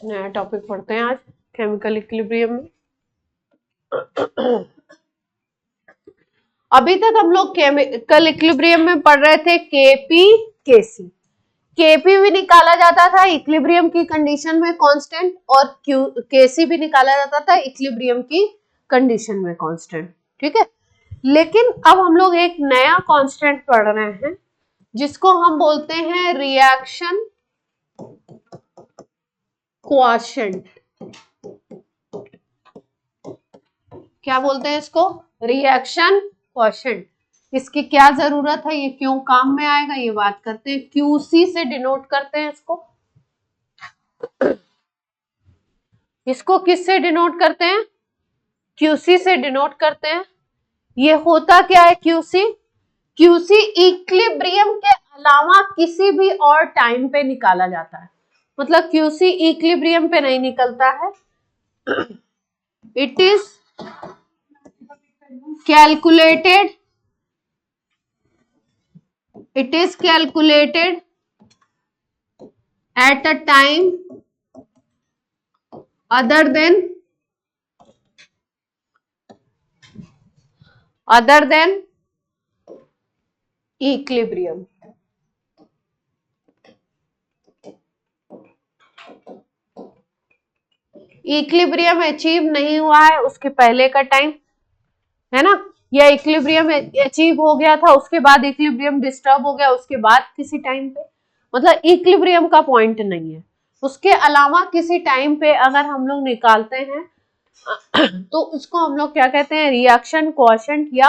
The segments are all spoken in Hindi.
नया टॉपिक पढ़ते हैं आज केमिकल इक्विलिब्रियम में। अभी तक हम लोग केमिकल इक्विलिब्रियम में पढ़ रहे थे केपी केसी। केपी भी निकाला जाता था इक्विलिब्रियम की कंडीशन में कांस्टेंट, और केसी भी निकाला जाता था इक्विलिब्रियम की कंडीशन में कांस्टेंट। ठीक है, लेकिन अब हम लोग एक नया कांस्टेंट पढ़ रहे हैं जिसको हम बोलते हैं रिएक्शन क्वोशिएंट। क्या बोलते हैं इसको? Reaction quotient. इसकी क्या जरूरत है, ये क्यों काम में आएगा, ये बात करते हैं। क्यूसी से डिनोट करते हैं इसको। इसको किससे डिनोट करते हैं? क्यूसी से डिनोट करते हैं। ये होता क्या है क्यूसी? क्यूसी इक्विलिब्रियम के अलावा किसी भी और टाइम पे निकाला जाता है। मतलब क्यूसी इक्विलिब्रियम पे नहीं निकलता है। It is calculated at a time other than equilibrium। Equilibrium achieve नहीं हुआ है उसके पहले का टाइम, है ना, या इक्विलिब्रियम अचीव हो गया था उसके बाद इक्विलिब्रियम डिस्टर्ब हो गया उसके बाद किसी टाइम पे, मतलब इक्विलिब्रियम का पॉइंट नहीं है। उसके अलावा किसी टाइम पे अगर हम लोग निकालते हैं तो उसको हम लोग क्या कहते हैं? रिएक्शन क्वोशिएंट या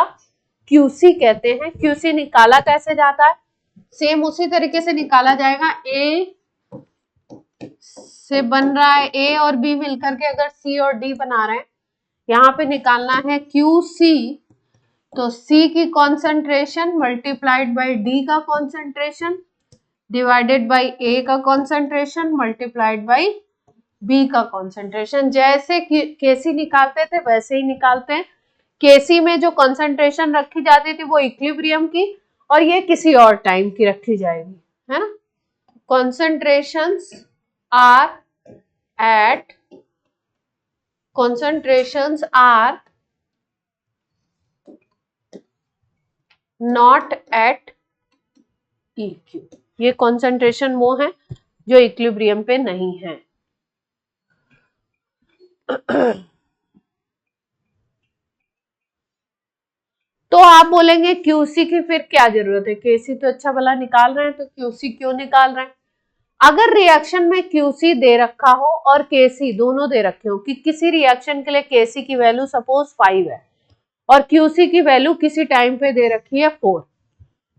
क्यूसी कहते हैं। क्यूसी निकाला कैसे जाता है? सेम उसी तरीके से निकाला जाएगा। ए से बन रहा है, ए और बी मिलकर के अगर सी और डी बना रहे हैं, यहाँ पे निकालना है क्यूसी, तो सी की कॉन्सेंट्रेशन मल्टीप्लाइड बाई डी का कॉन्सेंट्रेशन डिवाइडेड बाई ए का कॉन्सेंट्रेशन मल्टीप्लाइड बाई बी का कॉन्सेंट्रेशन। जैसे केसी निकालते थे वैसे ही निकालते हैं। केसी में जो कॉन्सेंट्रेशन रखी जाती थी वो इक्विलिब्रियम की, और ये किसी और टाइम की रखी जाएगी, है ना। concentrations are not at EQ। ये कॉन्सेंट्रेशन वो है जो इक्विलिब्रियम पे नहीं है। तो आप बोलेंगे क्यूसी की फिर क्या जरूरत है? केसी तो अच्छा भला निकाल रहे हैं, तो क्यूसी क्यों निकाल रहे हैं? अगर रिएक्शन में क्यूसी दे रखा हो और केसी दोनों दे रखे हो कि किसी रिएक्शन के लिए केसी की वैल्यू सपोज 5 है और क्यूसी की वैल्यू किसी टाइम पे दे रखी है 4,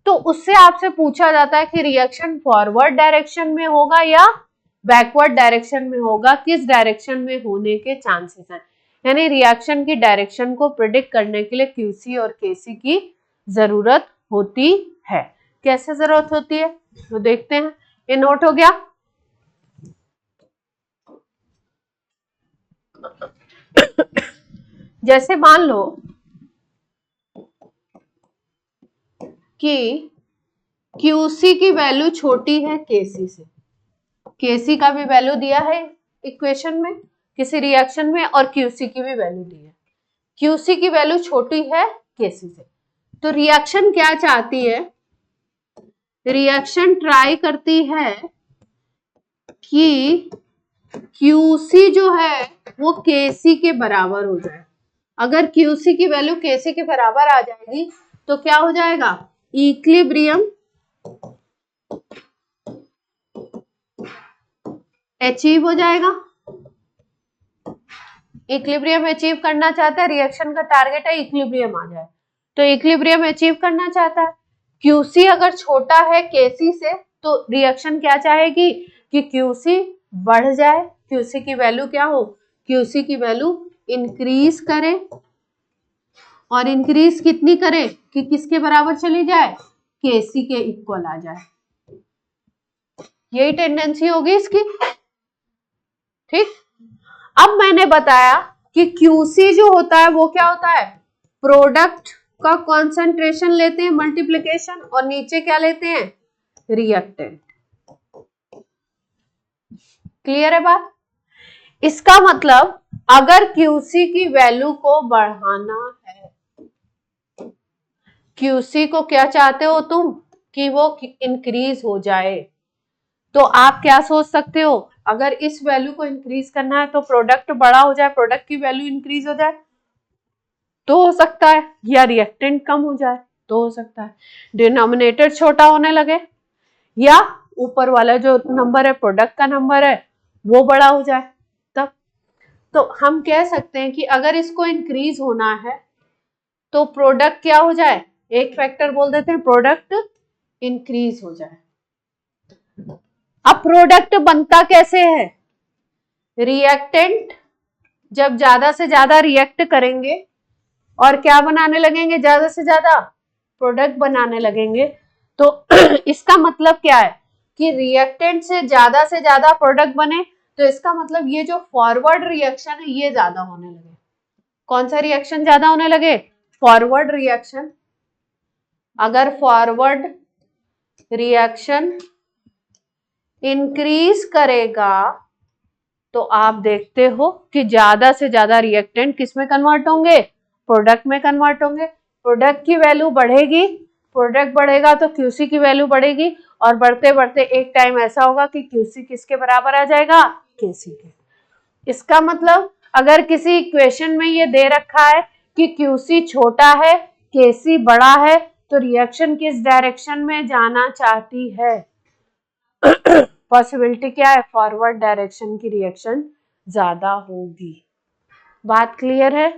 तो उससे आपसे पूछा जाता है कि रिएक्शन फॉरवर्ड डायरेक्शन में होगा या बैकवर्ड डायरेक्शन में होगा, किस डायरेक्शन में होने के चांसेस हैं। यानी रिएक्शन की डायरेक्शन को प्रिडिक्ट करने के लिए क्यूसी और केसी की जरूरत होती है। कैसे जरूरत होती है तो देखते हैं। ये नोट हो गया। जैसे मान लो कि क्यूसी की वैल्यू छोटी है केसी से, केसी का भी वैल्यू दिया है इक्वेशन में किसी रिएक्शन में, और क्यूसी की भी वैल्यू दी है। क्यूसी की वैल्यू छोटी है केसी से, तो रिएक्शन क्या चाहती है? रिएक्शन ट्राई करती है कि क्यूसी जो है वो केसी के बराबर हो जाए। अगर क्यूसी की वैल्यू केसी के बराबर आ जाएगी तो क्या हो जाएगा? इक्विलिब्रियम अचीव हो जाएगा। इक्विलिब्रियम अचीव करना चाहता है, रिएक्शन का टारगेट है इक्विलिब्रियम आ जाए, तो इक्विलिब्रियम अचीव करना चाहता है। क्यूसी अगर छोटा है केसी से तो रिएक्शन क्या चाहेगी कि क्यूसी बढ़ जाए, क्यूसी की वैल्यू क्या हो? क्यूसी की वैल्यू इंक्रीज करे, और इंक्रीज कितनी करे कि किसके बराबर चली जाए? केसी के इक्वल आ जाए। यही टेंडेंसी होगी इसकी। ठीक, अब मैंने बताया कि क्यूसी जो होता है वो क्या होता है? प्रोडक्ट का कॉन्सेंट्रेशन लेते हैं मल्टीप्लिकेशन, और नीचे क्या लेते हैं? रिएक्टेंट। क्लियर है बात? इसका मतलब अगर क्यूसी की वैल्यू को बढ़ाना है, क्यूसी को क्या चाहते हो तुम कि वो इंक्रीज हो जाए, तो आप क्या सोच सकते हो, अगर इस वैल्यू को इंक्रीज करना है तो प्रोडक्ट बड़ा हो जाए, प्रोडक्ट की वैल्यू इंक्रीज हो जाए तो हो सकता है, या रिएक्टेंट कम हो जाए तो हो सकता है, डिनोमिनेटर छोटा होने लगे, या ऊपर वाला जो नंबर है प्रोडक्ट का नंबर है वो बड़ा हो जाए तब। तो हम कह सकते हैं कि अगर इसको इंक्रीज होना है तो प्रोडक्ट क्या हो जाए, एक फैक्टर बोल देते हैं प्रोडक्ट इंक्रीज हो जाए। अब प्रोडक्ट बनता कैसे है, रिएक्टेंट जब ज्यादा से ज्यादा रिएक्ट करेंगे और क्या बनाने लगेंगे, ज्यादा से ज्यादा प्रोडक्ट बनाने लगेंगे, तो इसका मतलब क्या है कि रिएक्टेंट से ज्यादा प्रोडक्ट बने, तो इसका मतलब ये जो फॉरवर्ड रिएक्शन है ये ज्यादा होने लगे। कौन सा रिएक्शन ज्यादा होने लगे, फॉरवर्ड रिएक्शन। अगर फॉरवर्ड रिएक्शन इंक्रीज करेगा तो आप देखते हो कि ज्यादा से ज्यादा रिएक्टेंट किस में कन्वर्ट होंगे, प्रोडक्ट में कन्वर्ट होंगे। प्रोडक्ट की वैल्यू बढ़ेगी, प्रोडक्ट बढ़ेगा तो क्यूसी की वैल्यू बढ़ेगी, और बढ़ते बढ़ते एक टाइम ऐसा होगा कि क्यूसी किसके बराबर आ जाएगा, केसी के। इसका मतलब अगर किसी इक्वेशन में ये दे रखा है कि क्यूसी छोटा है केसी बड़ा है, तो रिएक्शन किस डायरेक्शन में जाना चाहती है, पॉसिबिलिटी क्या है, फॉरवर्ड डायरेक्शन की रिएक्शन ज्यादा होगी। बात क्लियर है।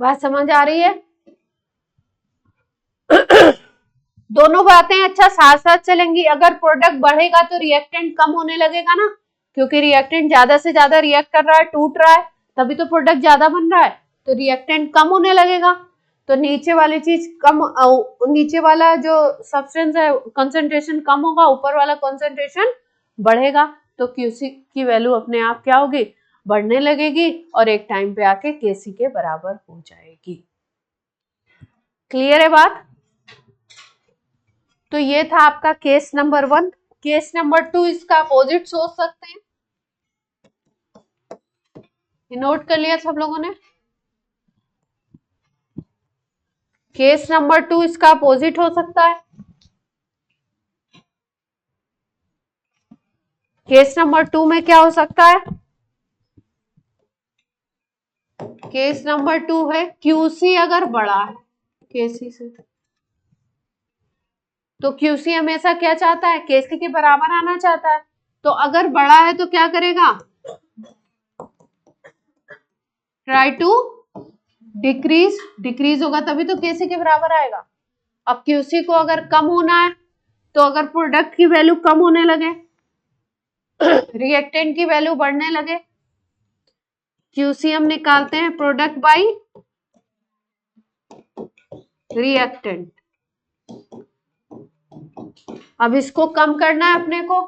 बात समझ आ रही है। दोनों बातें अच्छा साथ साथ चलेंगी। अगर प्रोडक्ट बढ़ेगा तो रिएक्टेंट कम होने लगेगा ना, क्योंकि रिएक्टेंट ज्यादा से ज्यादा रिएक्ट कर रहा है, टूट रहा है, तभी तो प्रोडक्ट ज्यादा बन रहा है, तो रिएक्टेंट कम होने लगेगा। तो नीचे वाली चीज कम, नीचे वाला जो सब्सटेंस है कंसंट्रेशन कम होगा, ऊपर वाला कंसंट्रेशन बढ़ेगा, तो क्यूसी की वैल्यू अपने आप क्या होगी, बढ़ने लगेगी, और एक टाइम पे आके केसी के बराबर हो जाएगी। क्लियर है बात। तो ये था आपका केस नंबर 1। केस नंबर 2 इसका अपोजिट सोच सकते हैं, नोट कर लिया सब लोगों ने। केस नंबर 2 इसका अपोजिट हो सकता है। केस नंबर 2 में क्या हो सकता है, केस नंबर 2 है क्यूसी अगर बड़ा है केसी से, तो क्यूसी हमेशा क्या चाहता है, केसी के बराबर आना चाहता है। तो अगर बड़ा है तो क्या करेगा, ट्राई टू डिक्रीज, डिक्रीज होगा तभी तो केसी के बराबर आएगा। अब क्यूसी को अगर कम होना है, तो अगर प्रोडक्ट की वैल्यू कम होने लगे, रिएक्टेंट की वैल्यू बढ़ने लगे, क्यूसी हम निकालते हैं प्रोडक्ट बाई रिएक्टेंट। अब इसको कम करना है अपने को,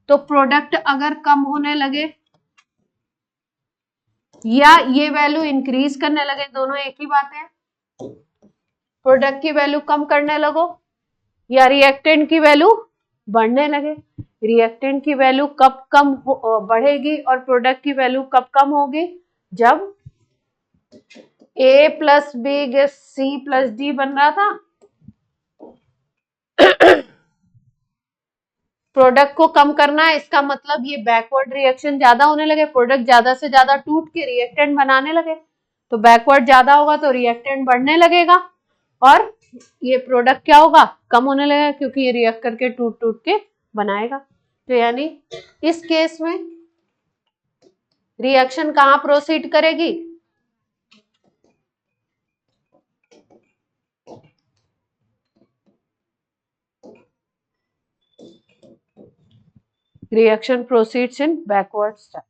तो प्रोडक्ट अगर कम होने लगे या ये वैल्यू इंक्रीज करने लगे, दोनों एक ही बात है, प्रोडक्ट की वैल्यू कम करने लगो या रिएक्टेंट की वैल्यू बढ़ने लगे। रिएक्टेंट की वैल्यू कब कम बढ़ेगी और प्रोडक्ट की वैल्यू कब कम होगी, जब A plus B C plus D बन रहा था, प्रोडक्ट को कम करना है, इसका मतलब ये बैकवर्ड रिएक्शन ज्यादा होने लगे, प्रोडक्ट ज्यादा से ज्यादा टूट के रिएक्टेंट बनाने लगे, तो बैकवर्ड ज्यादा होगा तो रिएक्टेंट बढ़ने लगेगा, और ये प्रोडक्ट क्या होगा, कम होने लगेगा, क्योंकि ये रिएक्ट करके टूट टूट के बनाएगा। तो यानी इस केस में रिएक्शन कहाँ प्रोसीड करेगी, reaction proceeds in backward step.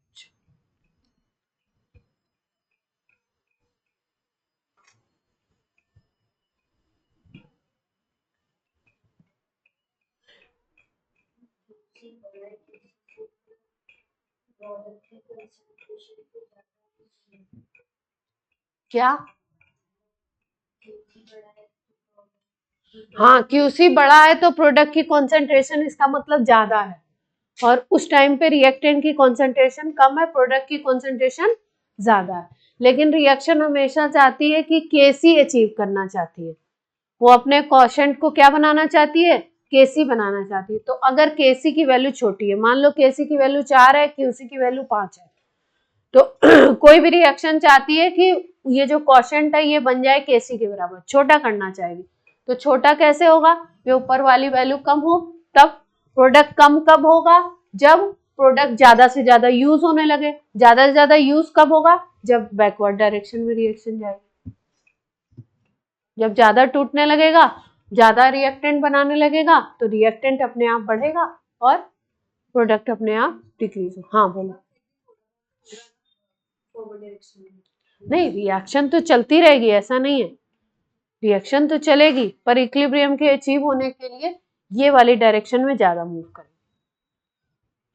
क्या? हाँ, क्यूसी बड़ा है तो प्रोडक्ट की कॉन्सेंट्रेशन इसका मतलब ज्यादा है, और उस टाइम पे रिएक्टेंट की कॉन्सेंट्रेशन कम है, प्रोडक्ट की कॉन्सेंट्रेशन ज्यादा है। लेकिन रिएक्शन हमेशा चाहती है कि केसी अचीव करना चाहती है, वो अपने क्वोशंट को क्या बनाना चाहती है, केसी बनाना चाहती है। तो अगर केसी की वैल्यू छोटी है, मान लो केसी की वैल्यू 4 है, क्यूसी की वैल्यू 5 है, तो कोई भी रिएक्शन चाहती है कि ये जो क्वोशंट है ये बन जाए केसी के बराबर, छोटा करना चाहेगी। तो छोटा कैसे होगा, ये ऊपर वाली वैल्यू कम हो, तब प्रोडक्ट कम कब होगा, जब प्रोडक्ट ज्यादा से ज्यादा यूज होने लगे। ज्यादा से ज्यादा यूज कब होगा, जब बैकवर्ड डायरेक्शन में रिएक्शन जाएगी, जब ज्यादा टूटने लगेगा, ज्यादा रिएक्टेंट बनाने लगेगा, तो रिएक्टेंट अपने आप बढ़ेगा और प्रोडक्ट अपने आप डिक्रीज हो। हाँ बोलो। नहीं, रिएक्शन तो चलती रहेगी, ऐसा नहीं है, रिएक्शन तो चलेगी, पर इक्विलिब्रियम के अचीव होने के लिए ये वाली डायरेक्शन में ज्यादा मूव करें।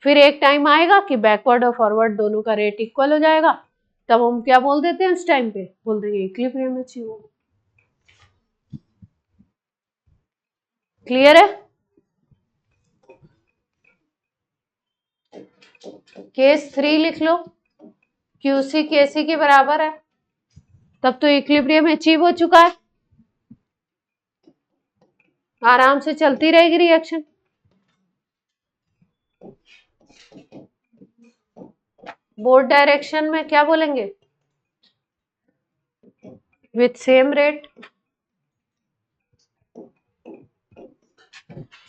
फिर एक टाइम आएगा कि बैकवर्ड और फॉरवर्ड दोनों का रेट इक्वल हो जाएगा, तब हम क्या बोल देते हैं, उस टाइम पे बोल देंगे इक्विलिब्रियम अचीव होगा। क्लियर है? केस 3 लिख लो, क्यूसी केसी के बराबर है, तब तो इक्विलिब्रियम अचीव हो चुका है, आराम से चलती रहेगी रिएक्शन। बोथ डायरेक्शन में क्या बोलेंगे, with same rate,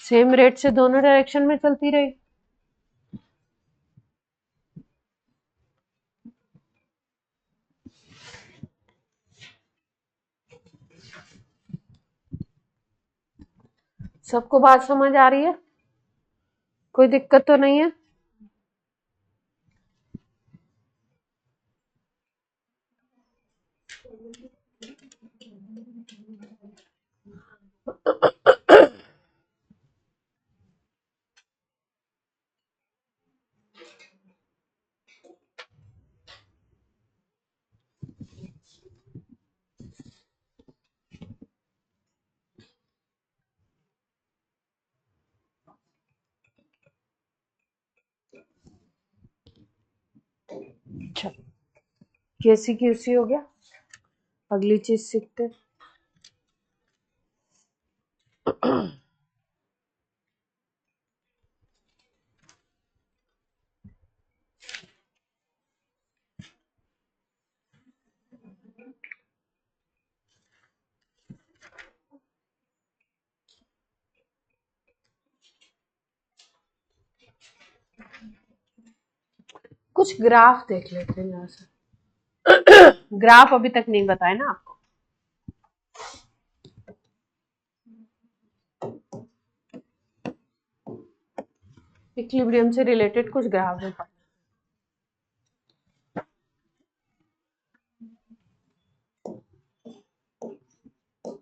same rate से दोनों डायरेक्शन में चलती रहेगी। सबको बात समझ आ रही है, कोई दिक्कत तो नहीं है? अच्छा, केसी क्यूसी हो गया, अगली चीज सीखते। कुछ ग्राफ देख लेते हैं यहाँ से। ग्राफ अभी तक नहीं बताया ना आपको, इक्विलिब्रियम से रिलेटेड कुछ ग्राफ है।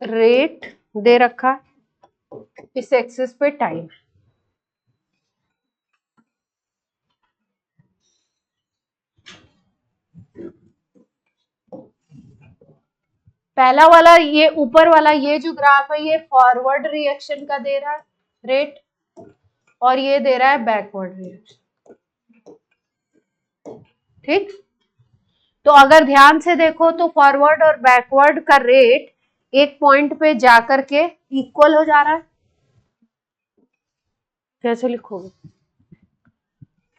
रेट दे रखा, इस एक्सिस पे टाइम, पहला वाला ये ऊपर वाला ये जो ग्राफ है ये फॉरवर्ड रिएक्शन का दे रहा है रेट, और ये दे रहा है बैकवर्ड रिएक्शन। ठीक, तो अगर ध्यान से देखो तो फॉरवर्ड और बैकवर्ड का रेट एक पॉइंट पे जाकर के इक्वल हो जा रहा है। कैसे लिखोगे,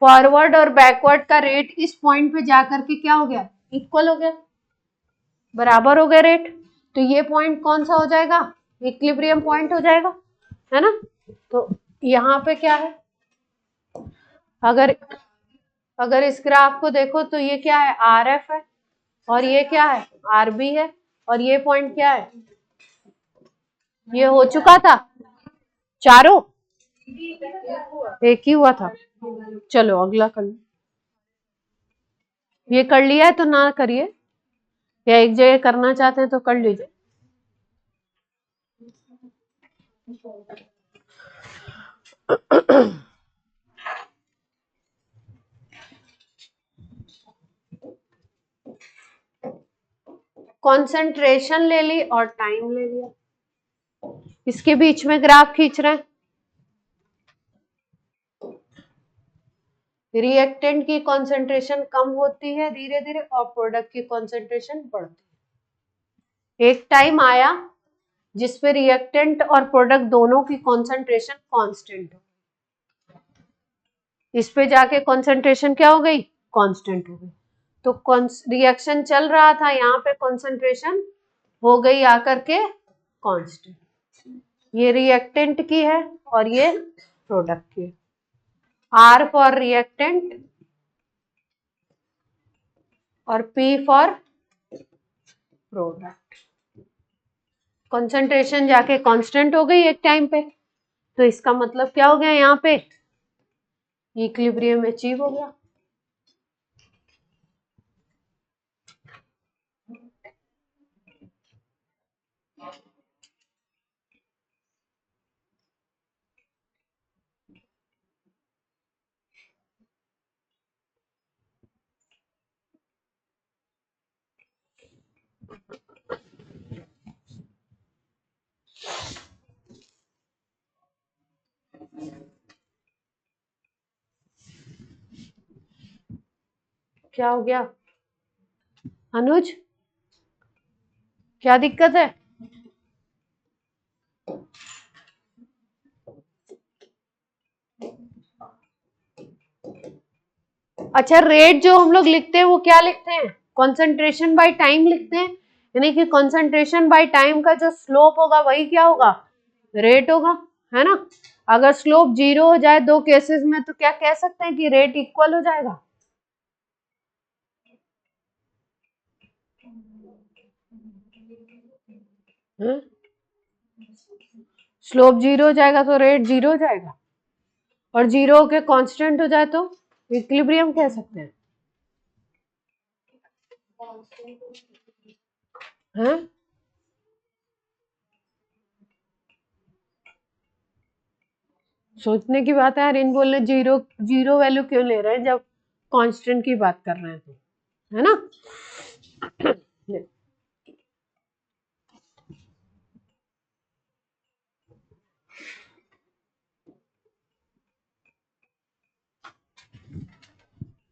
फॉरवर्ड और बैकवर्ड का रेट इस पॉइंट पे जाकर के क्या हो गया, इक्वल हो गया, बराबर हो गया रेट, तो ये पॉइंट कौन सा हो जाएगा, इक्विलिब्रियम पॉइंट हो जाएगा, है ना। तो यहाँ पे क्या है, अगर अगर इस ग्राफ को देखो तो ये क्या है, आर एफ है, और ये क्या है, आर बी है, और ये पॉइंट क्या है, ये हो चुका था चारों, एक ही हुआ था। चलो अगला कर लो, ये कर लिया है तो ना करिए, या एक जगह करना चाहते हैं तो कर लीजिए। कॉन्सेंट्रेशन ले ली और टाइम ले लिया, इसके बीच में ग्राफ खींच रहे हैं। रिएक्टेंट की कॉन्सेंट्रेशन कम होती है धीरे धीरे और प्रोडक्ट की कॉन्सेंट्रेशन बढ़ती है। एक टाइम आया जिसपे रिएक्टेंट और प्रोडक्ट दोनों की कॉन्सेंट्रेशन कांस्टेंट हो, इस पे जाके कॉन्सेंट्रेशन क्या हो गई, कांस्टेंट हो गई। तो रिएक्शन चल रहा था, यहाँ पे कॉन्सेंट्रेशन हो गई आकर के कांस्टेंट। ये रिएक्टेंट की है और ये प्रोडक्ट की है। R फॉर रिएक्टेंट और P फॉर प्रोडक्ट। कंसंट्रेशन जाके कांस्टेंट हो गई एक टाइम पे, तो इसका मतलब क्या हो गया, यहाँ पे इक्विलिब्रियम अचीव हो गया। क्या हो गया अनुज, क्या दिक्कत है? अच्छा, रेट जो हम लोग लिखते हैं वो क्या लिखते हैं, कंसंट्रेशन बाय टाइम लिखते हैं, यानी कि कंसंट्रेशन बाय टाइम का जो स्लोप होगा वही क्या होगा, रेट होगा, है ना। अगर स्लोप 0 हो जाए दो केसेस में तो क्या कह सकते हैं कि रेट इक्वल हो जाएगा। स्लोप 0 हो जाएगा तो रेट 0 हो जाएगा, और 0 होके कांस्टेंट हो जाए तो इक्विलिब्रियम कह सकते हैं, हैं? सोचने की बात है यार, इन बोलने जीरो जीरो वैल्यू क्यों ले रहे हैं जब कांस्टेंट की बात कर रहे हैं तो, है ना।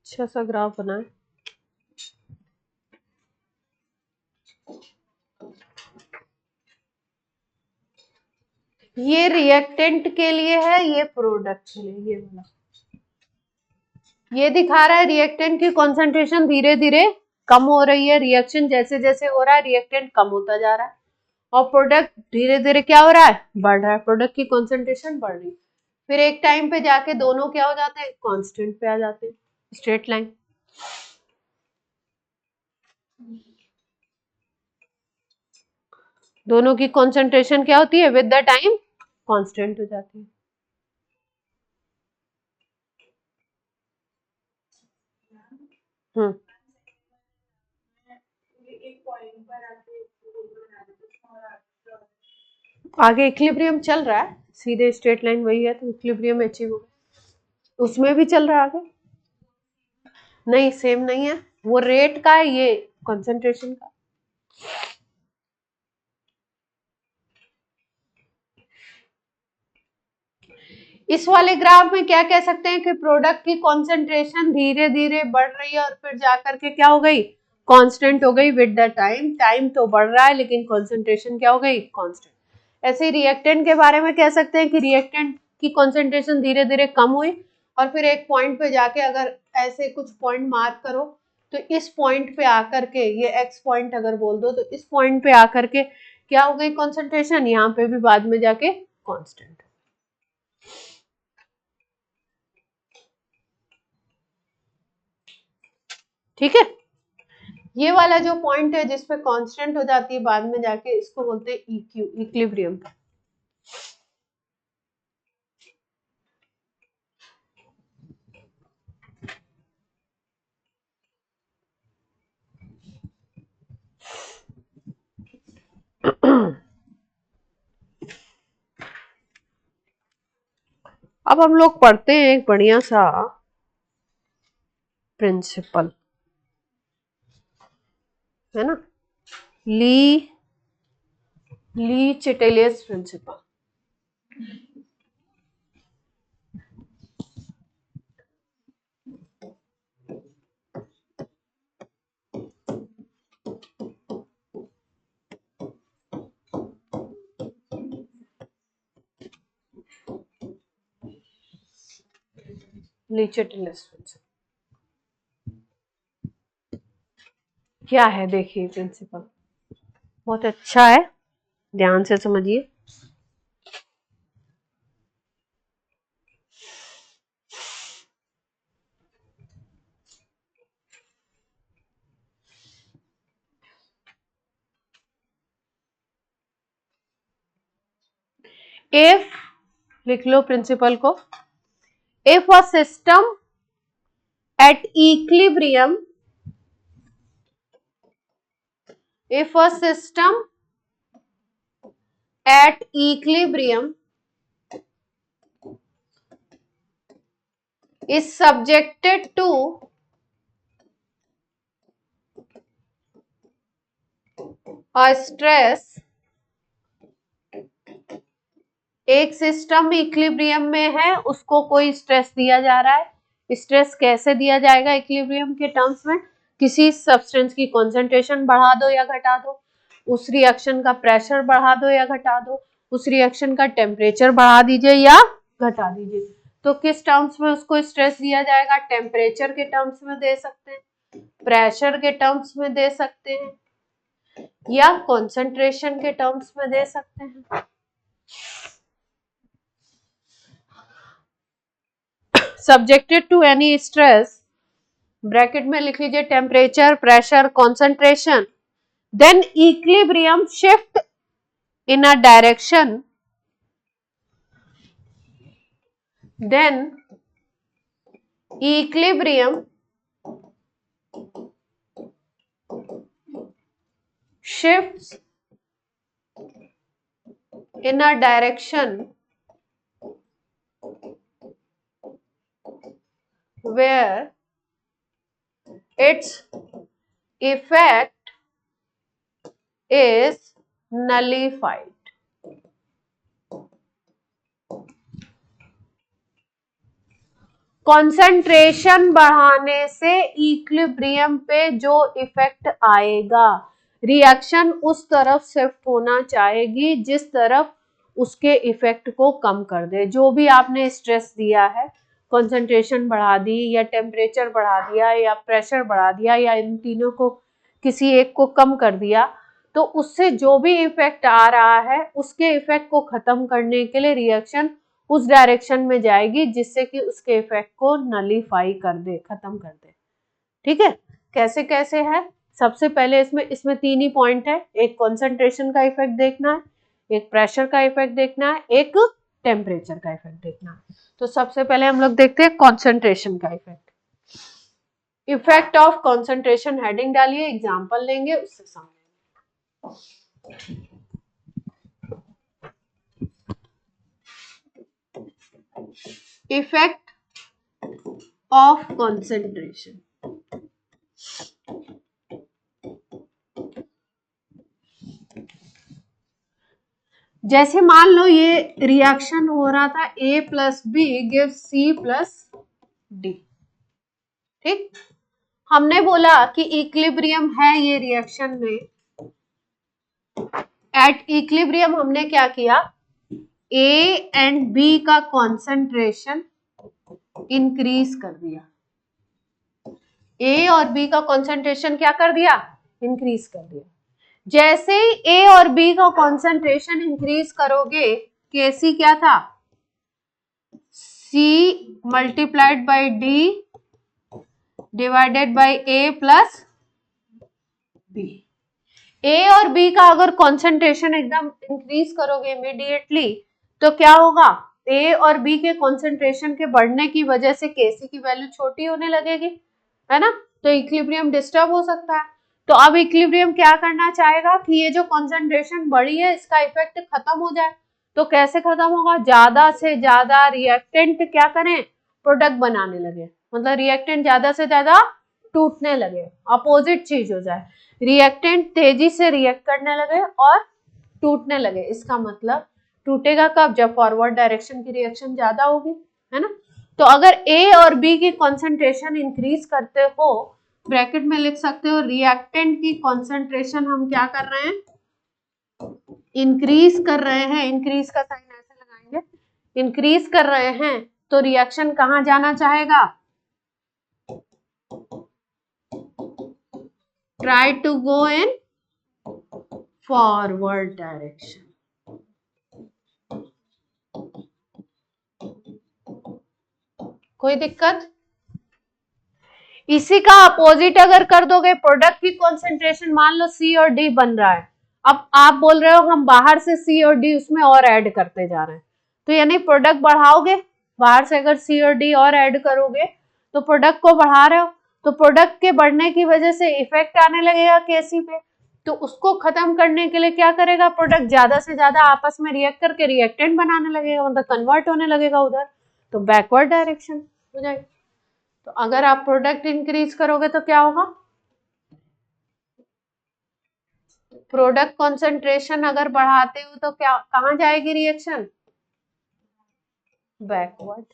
अच्छा सा ग्राफ बनाए। ये रिएक्टेंट के लिए है, ये प्रोडक्ट के लिए, ये वाला ये दिखा रहा है रिएक्टेंट की कॉन्सेंट्रेशन धीरे धीरे कम हो रही है, रिएक्शन जैसे जैसे हो रहा है रिएक्टेंट कम होता जा रहा है, और प्रोडक्ट धीरे धीरे क्या हो रहा है, बढ़ रहा है, प्रोडक्ट की कॉन्सेंट्रेशन बढ़ रही है। फिर एक टाइम पे जाके दोनों क्या हो जाते हैं, कांस्टेंट पे आ जाते हैं, स्ट्रेट लाइन। दोनों की कॉन्सेंट्रेशन क्या होती है, विद द टाइम कांस्टेंट हो जाती है। आगे इक्विलिब्रियम चल रहा है, सीधे स्ट्रेट लाइन वही है तो इक्विलिब्रियम अचीव हो गया। उसमें भी चल रहा है आगे, नहीं सेम नहीं है, वो रेट का है, ये कंसंट्रेशन का। इस वाले ग्राफ में क्या कह सकते हैं कि प्रोडक्ट की कंसंट्रेशन धीरे धीरे बढ़ रही है और फिर जाकर के क्या हो गई, कांस्टेंट हो गई विद द टाइम। टाइम तो बढ़ रहा है लेकिन कंसंट्रेशन क्या हो गई, कांस्टेंट। ऐसे ही रिएक्टेंट के बारे में कह सकते हैं कि रिएक्टेंट की कंसंट्रेशन धीरे धीरे कम हुई और फिर एक पॉइंट पे जाके अगर ऐसे कुछ पॉइंट मार्क करो तो इस पॉइंट पे आकर के, ये एक्स पॉइंट अगर बोल दो तो इस पॉइंट पे आकर के क्या हो गई कॉन्सेंट्रेशन, यहाँ पे भी बाद में जाके कॉन्स्टेंट। ठीक है, ये वाला जो पॉइंट है जिसपे कांस्टेंट हो जाती है बाद में जाके, इसको बोलते हैं EQ, इक्विलिब्रियम। अब हम लोग पढ़ते हैं एक बढ़िया सा प्रिंसिपल, है ना। ली चिटेलियस प्रिंसिपल। ली चिटेलियस प्रिंसिपल क्या है? देखिए प्रिंसिपल बहुत अच्छा है, ध्यान से समझिए। इफ, लिख लो प्रिंसिपल को, if a system at equilibrium, if a system at equilibrium is subjected to a stress, एक सिस्टम इक्विलिब्रियम में है, उसको कोई स्ट्रेस दिया जा रहा है। स्ट्रेस कैसे दिया जाएगा इक्विलिब्रियम के टर्म्स में? किसी सब्सटेंस की कॉन्सेंट्रेशन बढ़ा दो या घटा दो, उस रिएक्शन का प्रेशर बढ़ा दो या घटा दो, उस रिएक्शन का टेम्परेचर बढ़ा दीजिए या घटा दीजिए। तो किस टर्म्स में उसको स्ट्रेस दिया जाएगा? टेम्परेचर के टर्म्स में दे सकते हैं, प्रेशर के टर्म्स में दे सकते हैं, या कॉन्सेंट्रेशन के टर्म्स में दे सकते हैं। Subjected to any stress, bracket में लिख लीजिए temperature, pressure, concentration, then equilibrium shift in a direction, then equilibrium shifts in a direction where its effect is nullified. Concentration बढ़ाने से इक्विलिब्रियम पे जो इफेक्ट आएगा, रिएक्शन उस तरफ शिफ्ट होना चाहेगी जिस तरफ उसके इफेक्ट को कम कर दे। जो भी आपने स्ट्रेस दिया है, कॉन्सेंट्रेशन बढ़ा दी या टेम्परेचर बढ़ा दिया या प्रेशर बढ़ा दिया या इन तीनों को किसी एक को कम कर दिया, तो उससे जो भी इफेक्ट आ रहा है उसके इफेक्ट को खत्म करने के लिए रिएक्शन उस डायरेक्शन में जाएगी जिससे कि उसके इफेक्ट को नलीफाई कर दे, खत्म कर दे। ठीक है, कैसे कैसे है? सबसे पहले इसमें तीन ही पॉइंट है, एक कॉन्सेंट्रेशन का इफेक्ट देखना है, एक प्रेशर का इफेक्ट देखना है, एक टेम्परेचर का इफेक्ट देखना है। तो सबसे पहले हम लोग देखते हैं कॉन्सेंट्रेशन का effect. Effect of concentration heading डालिए, एग्जाम्पल लेंगे उससे समझेंगे। इफेक्ट ऑफ कॉन्सेंट्रेशन, जैसे मान लो ये रिएक्शन हो रहा था A plus B gives C plus D. ठीक, हमने बोला कि इक्विलिब्रियम है ये रिएक्शन में, एट इक्विलिब्रियम हमने क्या किया, A एंड B का कॉन्सेंट्रेशन इंक्रीज कर दिया। A और B का कॉन्सेंट्रेशन क्या कर दिया? इंक्रीज कर दिया। जैसे ही A और B का कॉन्सेंट्रेशन इंक्रीज करोगे, Kc क्या था? C multiplied by D divided by A plus B। A और B का अगर कॉन्सेंट्रेशन एकदम इंक्रीज करोगे इमीडिएटली, तो क्या होगा? A और B के कॉन्सेंट्रेशन के बढ़ने की वजह से Kc की वैल्यू छोटी होने लगेगी, है ना? तो इक्विलिब्रियम डिस्टर्ब हो सकता है। तो अब इक्विलिब्रियम क्या करना चाहेगा कि ये जो कॉन्सेंट्रेशन बढ़ी है इसका इफेक्ट खत्म हो जाए। तो कैसे खत्म होगा? ज्यादा से ज्यादा रिएक्टेंट क्या करें? प्रोडक्ट बनाने लगे, मतलब रिएक्टेंट ज्यादा से ज्यादा टूटने लगे, अपोजिट चीज हो जाए। रिएक्टेंट तेजी से रिएक्ट करने लगे और टूटने लगे। इसका मतलब टूटेगा कब? जब फॉरवर्ड डायरेक्शन की रिएक्शन ज्यादा होगी, है ना। तो अगर ए और बी की कॉन्सेंट्रेशन इंक्रीज करते हो, ब्रैकेट में लिख सकते हो रिएक्टेंट की कॉन्सेंट्रेशन हम क्या कर रहे हैं? इंक्रीज कर रहे हैं। इंक्रीज का साइन ऐसे लगाएंगे, इंक्रीज कर रहे हैं, तो रिएक्शन कहां जाना चाहेगा? Try to go in forward direction. कोई दिक्कत? इसी का अपोजिट अगर कर दोगे, प्रोडक्ट की कॉन्सेंट्रेशन मान लो सी और डी बन रहा है, अब आप बोल रहे हो हम बाहर से सी और डी उसमें और ऐड करते जा रहे हैं, तो यानी प्रोडक्ट बढ़ाओगे। बाहर से अगर सी और डी और ऐड करोगे तो प्रोडक्ट को बढ़ा रहे हो, तो प्रोडक्ट के बढ़ने की वजह से इफेक्ट आने लगेगा केसी पे, तो उसको खत्म करने के लिए क्या करेगा? प्रोडक्ट ज्यादा से ज्यादा आपस में रिएक्ट करके रिएक्टेंट बनाने लगेगा, मतलब कन्वर्ट होने लगेगा उधर, तो बैकवर्ड डायरेक्शन हो जाएगी। तो अगर आप प्रोडक्ट इंक्रीज करोगे तो क्या होगा? प्रोडक्ट कॉन्सेंट्रेशन अगर बढ़ाते हो तो क्या, कहां जाएगी रिएक्शन? बैकवर्ड।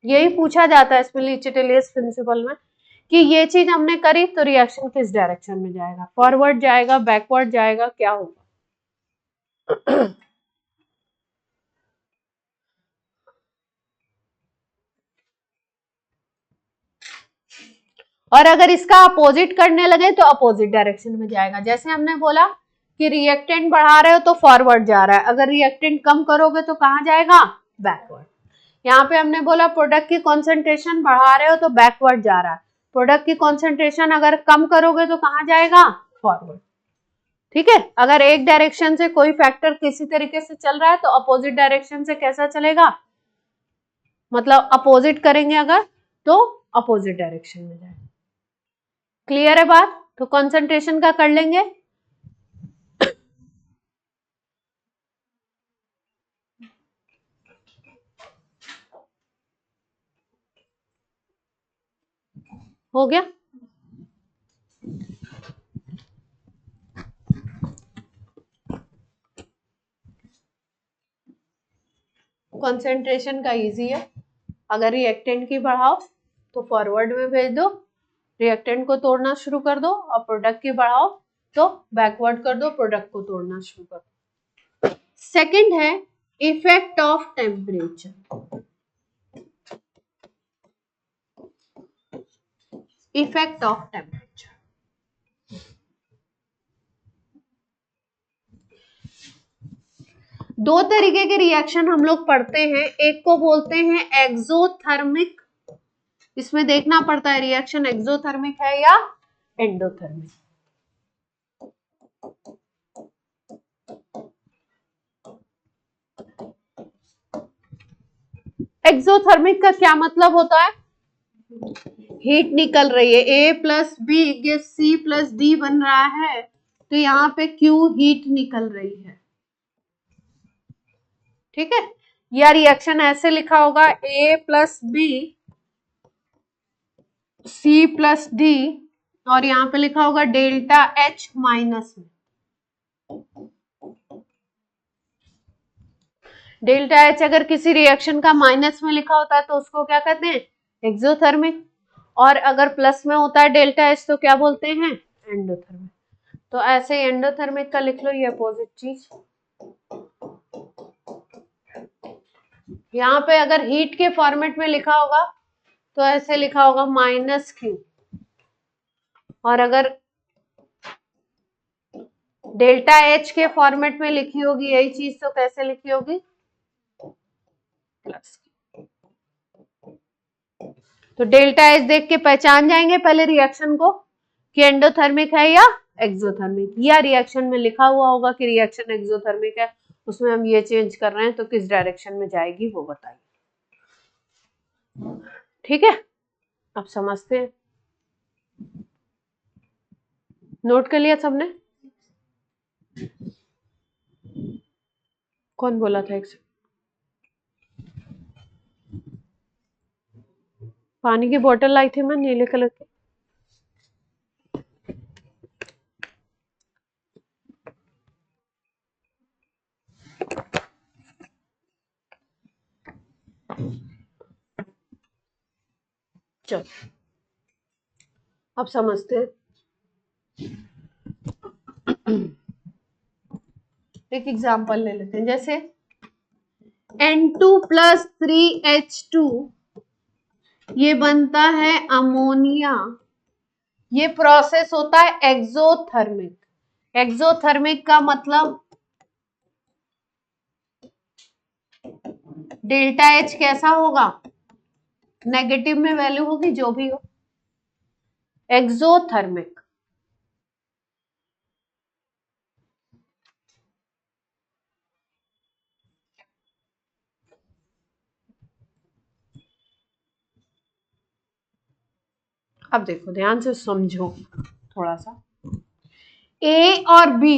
यही पूछा जाता है इसमें लीचिटेलियस प्रिंसिपल में कि ये चीज हमने करी तो रिएक्शन किस डायरेक्शन में जाएगा? फॉरवर्ड जाएगा, बैकवर्ड जाएगा, क्या होगा? और अगर इसका अपोजिट करने लगे तो अपोजिट डायरेक्शन में जाएगा। जैसे हमने बोला कि रिएक्टेंट बढ़ा रहे हो तो फॉरवर्ड जा रहा है, अगर रिएक्टेंट कम करोगे तो कहां जाएगा? बैकवर्ड। यहाँ पे हमने बोला प्रोडक्ट की कॉन्सेंट्रेशन बढ़ा रहे हो तो बैकवर्ड जा रहा है, प्रोडक्ट की कॉन्सेंट्रेशन अगर कम करोगे तो कहां जाएगा? फॉरवर्ड। ठीक है, अगर एक डायरेक्शन से कोई फैक्टर किसी तरीके से चल रहा है तो अपोजिट डायरेक्शन से कैसा चलेगा? मतलब अपोजिट करेंगे अगर तो अपोजिट डायरेक्शन में जाएगा। क्लियर है बात? तो कंसंट्रेशन का कर लेंगे। हो गया? कंसंट्रेशन का इजी है, अगर रिएक्टेंट की बढ़ाओ तो फॉरवर्ड में भेज दो, रिएक्टेंट को तोड़ना शुरू कर दो, और प्रोडक्ट की बढ़ाओ तो बैकवर्ड कर दो, प्रोडक्ट को तोड़ना शुरू कर दो। सेकंड है effect of temperature. Effect of temperature दो तरीके के रिएक्शन हम लोग पढ़ते हैं, एक को बोलते हैं एक्सोथर्मिक, इसमें देखना पड़ता है रिएक्शन एक्सोथर्मिक है या एंडोथर्मिक। एक्सोथर्मिक का क्या मतलब होता है? हीट निकल रही है, A plus B C plus D बन रहा है, तो यहाँ पे क्यू हीट निकल रही है। ठीक है, या रिएक्शन ऐसे लिखा होगा A plus B C plus D, और यहाँ पे लिखा होगा डेल्टा एच माइनस में। डेल्टा एच अगर किसी रिएक्शन का माइनस में लिखा होता है तो उसको क्या कहते हैं? एक्सोथर्मिक। और अगर प्लस में होता है डेल्टा एच तो क्या बोलते हैं? एंडोथर्मिक। तो ऐसे एंडोथर्मिक का लिख लो ये अपोजिट चीज। यहाँ पे अगर हीट के फॉर्मेट में लिखा होगा तो ऐसे लिखा होगा माइनस क्यू, और अगर डेल्टा एच के फॉर्मेट में लिखी होगी यही चीज तो कैसे लिखी होगी? प्लस। तो डेल्टा एच देख के पहचान जाएंगे पहले रिएक्शन को कि एंडोथर्मिक है या एक्सोथर्मिक, या रिएक्शन में लिखा हुआ होगा कि रिएक्शन एक्सोथर्मिक है, उसमें हम ये चेंज कर रहे हैं तो किस डायरेक्शन में जाएगी वो बताइए। ठीक है, अब समझते हैं। नोट कर लिया सबने? कौन बोला था? एक पानी की बोतल लाई थी मैं नीले कलर की। चलो अब समझते हैं। एक एग्जांपल ले लेते हैं, जैसे N2 प्लस 3H2 ये बनता है अमोनिया। ये प्रोसेस होता है एक्सोथर्मिक। एक्सोथर्मिक का मतलब डेल्टा H कैसा होगा, नेगेटिव में वैल्यू होगी, जो भी हो, एक्सोथर्मिक। अब देखो ध्यान से समझो थोड़ा सा। A और B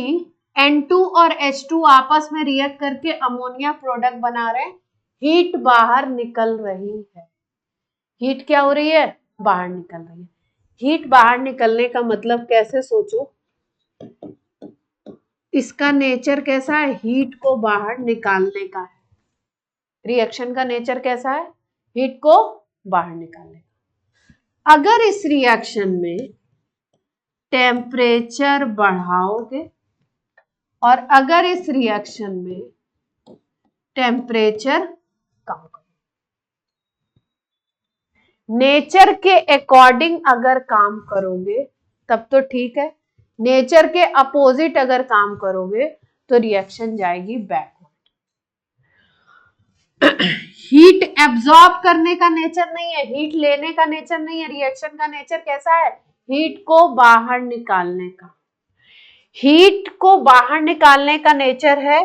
N2 और H2 आपस में रिएक्ट करके अमोनिया प्रोडक्ट बना रहे हैं। हीट बाहर निकल रही है। हीट क्या हो रही है, बाहर निकल रही है। हीट बाहर निकलने का मतलब कैसे सोचो, इसका नेचर कैसा है, हीट को बाहर निकालने का है। रिएक्शन का नेचर कैसा है, हीट को बाहर निकालने का। अगर इस रिएक्शन में टेम्परेचर बढ़ाओगे और अगर इस रिएक्शन में टेम्परेचर कम करोगे, नेचर के अकॉर्डिंग अगर काम करोगे तब तो ठीक है, नेचर के अपोजिट अगर काम करोगे तो रिएक्शन जाएगी बैकवर्ड। हीट एब्जॉर्ब करने का नेचर नहीं है, हीट लेने का नेचर नहीं है। रिएक्शन का नेचर कैसा है, हीट को बाहर निकालने का। हीट को बाहर निकालने का नेचर है।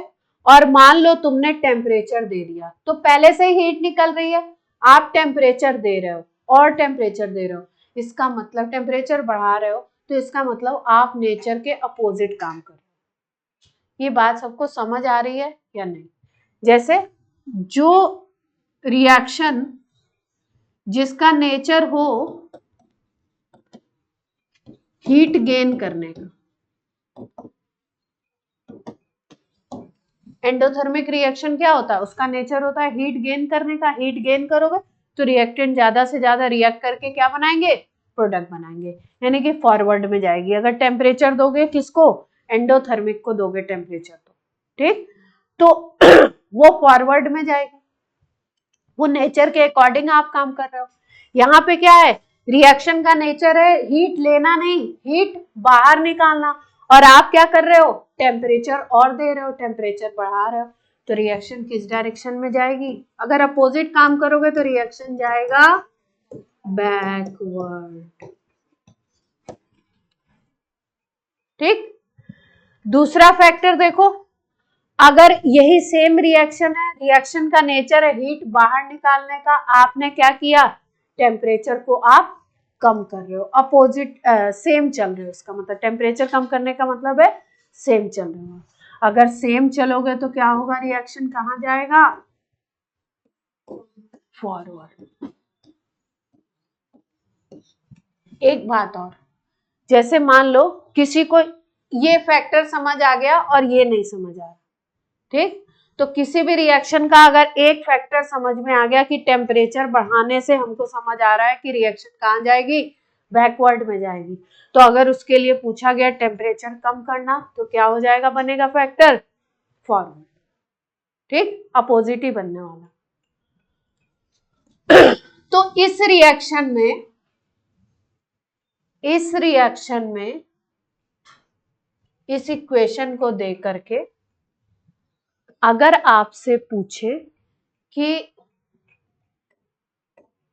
और मान लो तुमने टेम्परेचर दे दिया, तो पहले से ही हीट निकल रही है, आप टेम्परेचर दे रहे हो और टेम्परेचर दे रहे हो, इसका मतलब टेम्परेचर बढ़ा रहे हो, तो इसका मतलब आप नेचर के अपोजिट काम कर रहे हो। ये बात सबको समझ आ रही है या नहीं? जैसे जो रिएक्शन जिसका नेचर हो हीट गेन करने का, एंडोथर्मिक रिएक्शन क्या होता है, उसका नेचर होता है हीट गेन करने का। हीट गेन करोगे तो रिएक्टेंट ज्यादा से ज्यादा रिएक्ट करके क्या बनाएंगे, प्रोडक्ट बनाएंगे, यानी कि फॉरवर्ड में जाएगी। अगर टेम्परेचर दोगे किसको, एंडोथर्मिक को दोगे टेम्परेचर, तो ठीक, तो वो फॉरवर्ड में जाएगी। वो नेचर के अकॉर्डिंग आप काम कर रहे हो। यहाँ पे क्या है, रिएक्शन का नेचर है हीट लेना नहीं, हीट बाहर निकालना, और आप क्या कर रहे हो, टेम्परेचर और दे रहे हो, टेम्परेचर बढ़ा रहे हो, तो रिएक्शन किस डायरेक्शन में जाएगी, अगर अपोजिट काम करोगे तो रिएक्शन जाएगा बैकवर्ड। ठीक, दूसरा फैक्टर देखो, अगर यही सेम रिएक्शन है, रिएक्शन का नेचर है हीट बाहर निकालने का, आपने क्या किया, टेम्परेचर को आप कम कर रहे हो, अपोजिट सेम चल रहे हो, इसका मतलब टेम्परेचर कम करने का मतलब है सेम चल रहे हो। अगर सेम चलोगे तो क्या होगा, रिएक्शन कहाँ जाएगा, फॉरवर्ड। एक बात और, जैसे मान लो किसी को ये फैक्टर समझ आ गया और ये नहीं समझ आ रहा, ठीक, तो किसी भी रिएक्शन का अगर एक फैक्टर समझ में आ गया कि टेम्परेचर बढ़ाने से हमको समझ आ रहा है कि रिएक्शन कहाँ जाएगी, बैकवर्ड में जाएगी, तो अगर उसके लिए पूछा गया टेम्परेचर कम करना तो क्या हो जाएगा, बनेगा फैक्टर फॉरवर्ड। ठीक, अपोजिट ही बनने वाला। तो इस रिएक्शन में इस इक्वेशन को दे करके अगर आपसे पूछे कि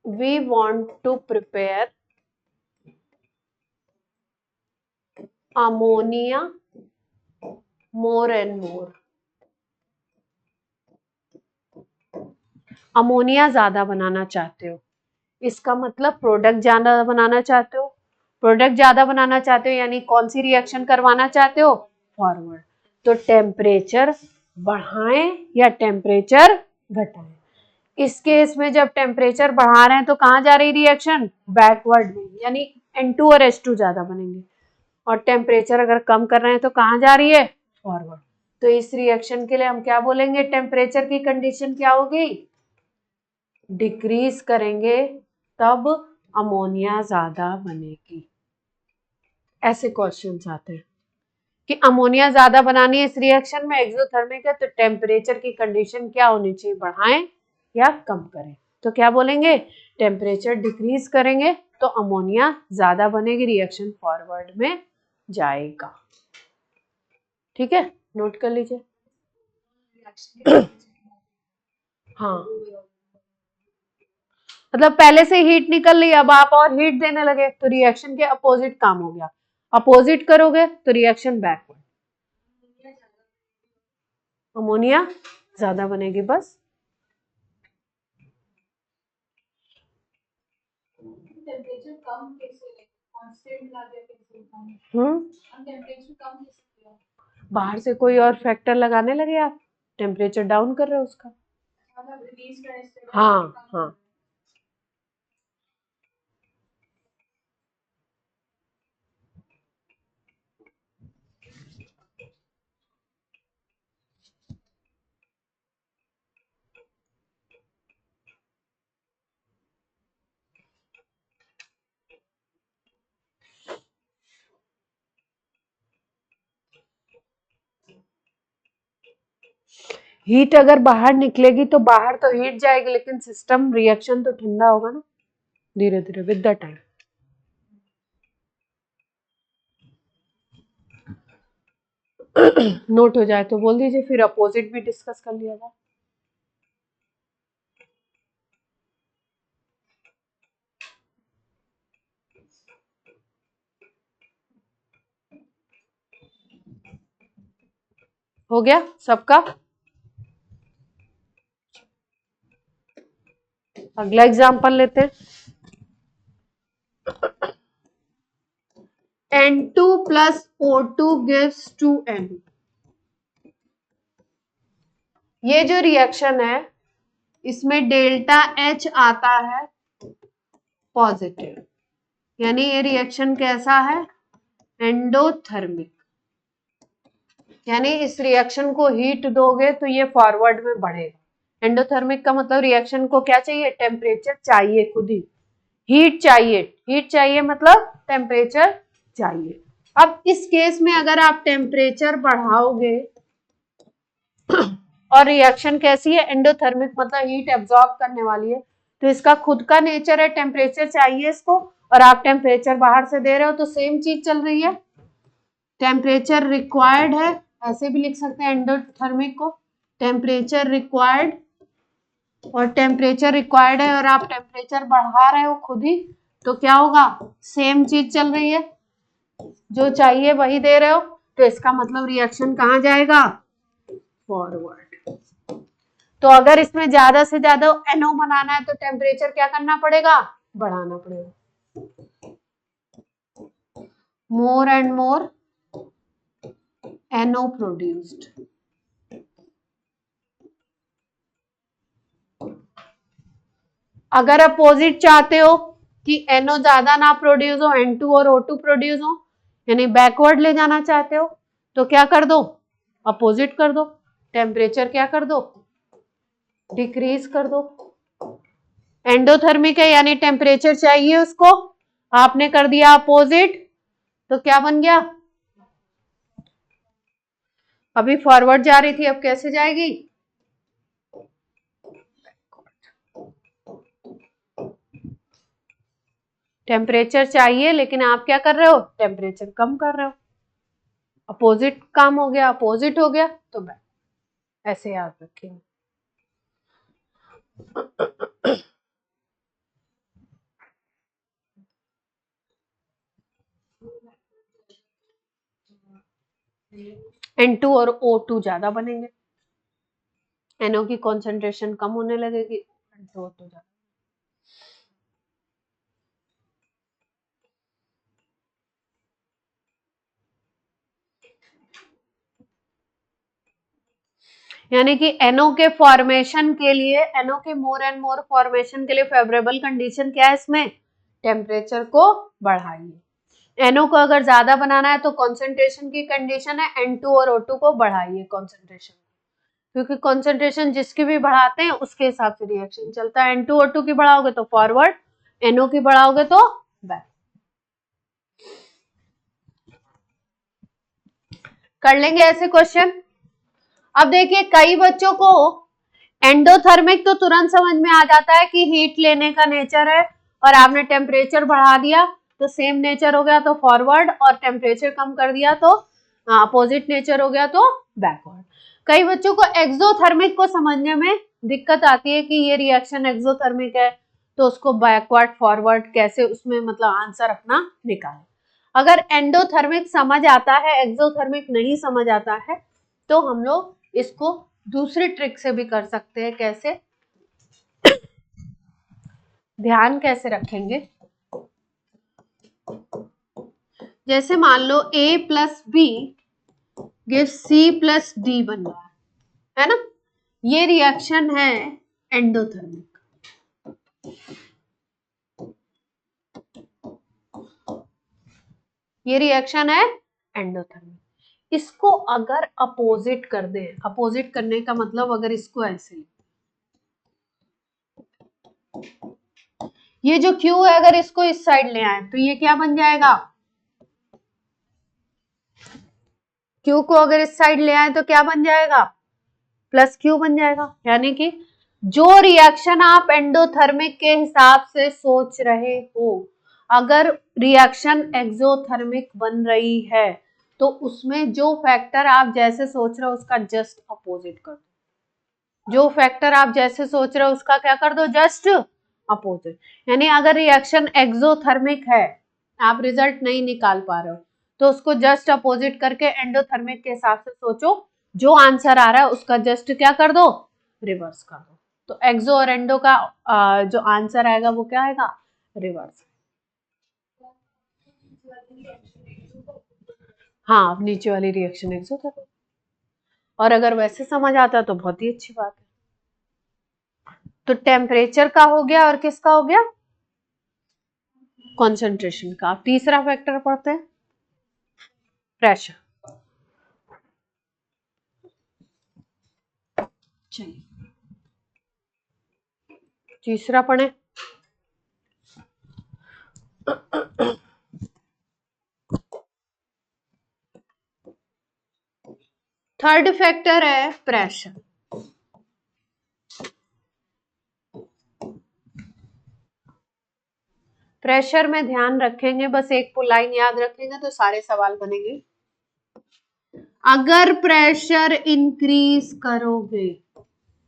we want to prepare ammonia more and more, ammonia ज्यादा बनाना चाहते हो, इसका मतलब प्रोडक्ट ज्यादा बनाना चाहते हो, प्रोडक्ट ज्यादा बनाना चाहते हो यानी कौन सी रिएक्शन करवाना चाहते हो, फॉरवर्ड। तो टेम्परेचर बढ़ाएं या टेम्परेचर घटाएं, इस केस में जब टेम्परेचर बढ़ा रहे हैं तो कहाँ जा रही रिएक्शन, बैकवर्ड में, यानी N2 और H2 ज्यादा बनेंगे, और टेम्परेचर अगर कम कर रहे हैं तो कहाँ जा रही है, फॉरवर्ड। तो इस रिएक्शन के लिए हम क्या बोलेंगे, टेम्परेचर की कंडीशन क्या होगी, डिक्रीज करेंगे तब अमोनिया ज्यादा बनेगी। ऐसे क्वेश्चंस आते हैं कि अमोनिया ज्यादा बनानी है इस रिएक्शन में, एक्सोथर्मिक है, तो टेम्परेचर की कंडीशन क्या होनी चाहिए, बढ़ाएं या कम करें। तो क्या बोलेंगे, टेम्परेचर डिक्रीज करेंगे तो अमोनिया ज्यादा बनेगी, रिएक्शन फॉरवर्ड में जाएगा। ठीक है, नोट कर लीजिए। हाँ, मतलब पहले से हीट निकल रही, अब आप और हीट देने लगे तो रिएक्शन के अपोजिट काम हो गया। अपोजिट करोगे तो रिएक्शन बैकवर्ड, अमोनिया ज्यादा बनेगी। बस टेम्परेचर कम कैसे, कांस्टेंट ला दे कैसे टेम्परेचर कम कैसे, बाहर से कोई और फैक्टर लगाने लगे आप, टेम्परेचर डाउन कर रहे हो उसका। मतलब रिलीज करने से हाँ हाँ, हीट अगर बाहर निकलेगी तो बाहर तो हीट जाएगी, लेकिन सिस्टम रिएक्शन तो ठंडा होगा ना धीरे धीरे विद द टाइम। नोट हो जाए तो बोल दीजिए, फिर अपोजिट भी डिस्कस कर लिया जाए। हो गया सबका। अगला एग्जांपल लेते हैं। N2 plus O2 gives 2N। ये जो रिएक्शन है इसमें डेल्टा H आता है पॉजिटिव, यानी ये रिएक्शन कैसा है, एंडोथर्मिक। यानी इस रिएक्शन को हीट दोगे तो ये फॉरवर्ड में बढ़ेगा। एंडोथर्मिक का मतलब रिएक्शन को क्या चाहिए, टेम्परेचर चाहिए, खुद ही हीट चाहिए। हीट चाहिए मतलब टेम्परेचर चाहिए। अब इस केस में अगर आप टेम्परेचर बढ़ाओगे और रिएक्शन कैसी है, एंडोथर्मिक मतलब हीट एब्जॉर्ब करने वाली है, तो इसका खुद का नेचर है टेम्परेचर चाहिए इसको, और आप टेम्परेचर बाहर से दे रहे हो तो सेम चीज चल रही है। टेम्परेचर रिक्वायर्ड है, ऐसे भी लिख सकते हैं एंडोथर्मिक को, टेम्परेचर रिक्वायर्ड, और टेम्परेचर रिक्वायर्ड है और आप टेम्परेचर बढ़ा रहे हो खुद ही, तो क्या होगा, सेम चीज चल रही है, जो चाहिए वही दे रहे हो, तो इसका मतलब रिएक्शन कहाँ जाएगा, फॉरवर्ड। तो अगर इसमें ज्यादा से ज्यादा NO बनाना है तो टेम्परेचर क्या करना पड़ेगा, बढ़ाना पड़ेगा। मोर एंड मोर NO प्रोड्यूस्ड। अगर अपोजिट चाहते हो कि NO ज्यादा ना प्रोड्यूस हो, N2 और O2 प्रोड्यूस हो, यानी बैकवर्ड ले जाना चाहते हो, तो क्या कर दो, अपोजिट कर दो, टेम्परेचर क्या कर दो, डिक्रीज कर दो। एंडोथर्मिक है यानी टेम्परेचर चाहिए उसको, आपने कर दिया अपोजिट, तो क्या बन गया, अभी फॉरवर्ड जा रही थी अब कैसे जाएगी, टेम्परेचर चाहिए लेकिन आप क्या कर रहे हो, टेम्परेचर कम कर रहे हो, अपोजिट काम हो गया, अपोजिट हो गया तो बैक। ऐसे याद रखिए। N2 और O2 ज्यादा बनेंगे, NO की कॉन्सेंट्रेशन कम होने लगेगी, N2 O2 ज्यादा। यानी कि NO के फॉर्मेशन के लिए, NO के मोर एंड मोर फॉर्मेशन के लिए फेवरेबल कंडीशन क्या है इसमें, टेम्परेचर को बढ़ाइए। NO को अगर ज्यादा बनाना है तो कॉन्सेंट्रेशन की कंडीशन है N2 और O2 को बढ़ाइए कॉन्सेंट्रेशन। क्योंकि कॉन्सेंट्रेशन जिसकी भी बढ़ाते हैं उसके हिसाब से रिएक्शन चलता है। N2O2 की बढ़ाओगे तो फॉरवर्ड, NO की बढ़ाओगे तो बैक। कर लेंगे ऐसे क्वेश्चन। अब देखिए कई बच्चों को एंडोथर्मिक तो तुरंत समझ में आ जाता है कि हीट लेने का नेचर है, और आपने टेम्परेचर बढ़ा दिया तो सेम नेचर हो गया तो फॉरवर्ड, और टेम्परेचर कम कर दिया तो अपोजिट नेचर हो गया तो बैकवर्ड। कई बच्चों को एक्सोथर्मिक को समझने में दिक्कत आती है कि ये रिएक्शन एक्सोथर्मिक है तो उसको बैकवर्ड फॉरवर्ड कैसे उसमें मतलब आंसर अपना निकालें। अगर एंडोथर्मिक समझ आता है, एक्सोथर्मिक नहीं समझ आता है, तो हम लोग इसको दूसरी ट्रिक से भी कर सकते हैं। कैसे? ध्यान कैसे रखेंगे? जैसे मान लो A plus B give C plus D बन रहा है ना, ये रिएक्शन है एंडोथर्मिक। ये रिएक्शन है एंडोथर्मिक। इसको अगर अपोजिट कर दें, अपोजिट करने का मतलब अगर इसको ऐसे, ये जो Q है अगर इसको इस साइड ले आए तो ये क्या बन जाएगा? Q को अगर इस साइड ले आए तो क्या बन जाएगा? प्लस Q बन जाएगा। यानी कि जो रिएक्शन आप एंडोथर्मिक के हिसाब से सोच रहे हो, अगर रिएक्शन एक्सोथर्मिक बन रही है तो उसमें जो फैक्टर आप जैसे सोच रहे हो उसका जस्ट अपोजिट कर दो। जो फैक्टर आप जैसे सोच रहे हो उसका क्या कर दो? Just opposite. यानी अगर रिएक्शन एक्सोथर्मिक है, आप रिजल्ट नहीं निकाल पा रहे हो, तो उसको जस्ट अपोजिट करके एंडोथर्मिक के हिसाब से सोचो, जो आंसर आ रहा है उसका जस्ट क्या कर दो? रिवर्स कर दो। तो एक्सो और एंडो का जो आंसर आएगा वो क्या आएगा? रिवर्स। हाँ, नीचे वाली रिएक्शन एक्सो था। और अगर वैसे समझ आता तो बहुत ही अच्छी बात है। तो टेम्परेचर का हो गया और किसका हो गया? कॉन्सेंट्रेशन का। तीसरा फैक्टर पढ़ते हैं, प्रेशर। चलिए तीसरा पढ़े। थर्ड फैक्टर है प्रेशर। प्रेशर में ध्यान रखेंगे, बस एक लाइन याद रखेंगे तो सारे सवाल बनेंगे। अगर प्रेशर इंक्रीज करोगे,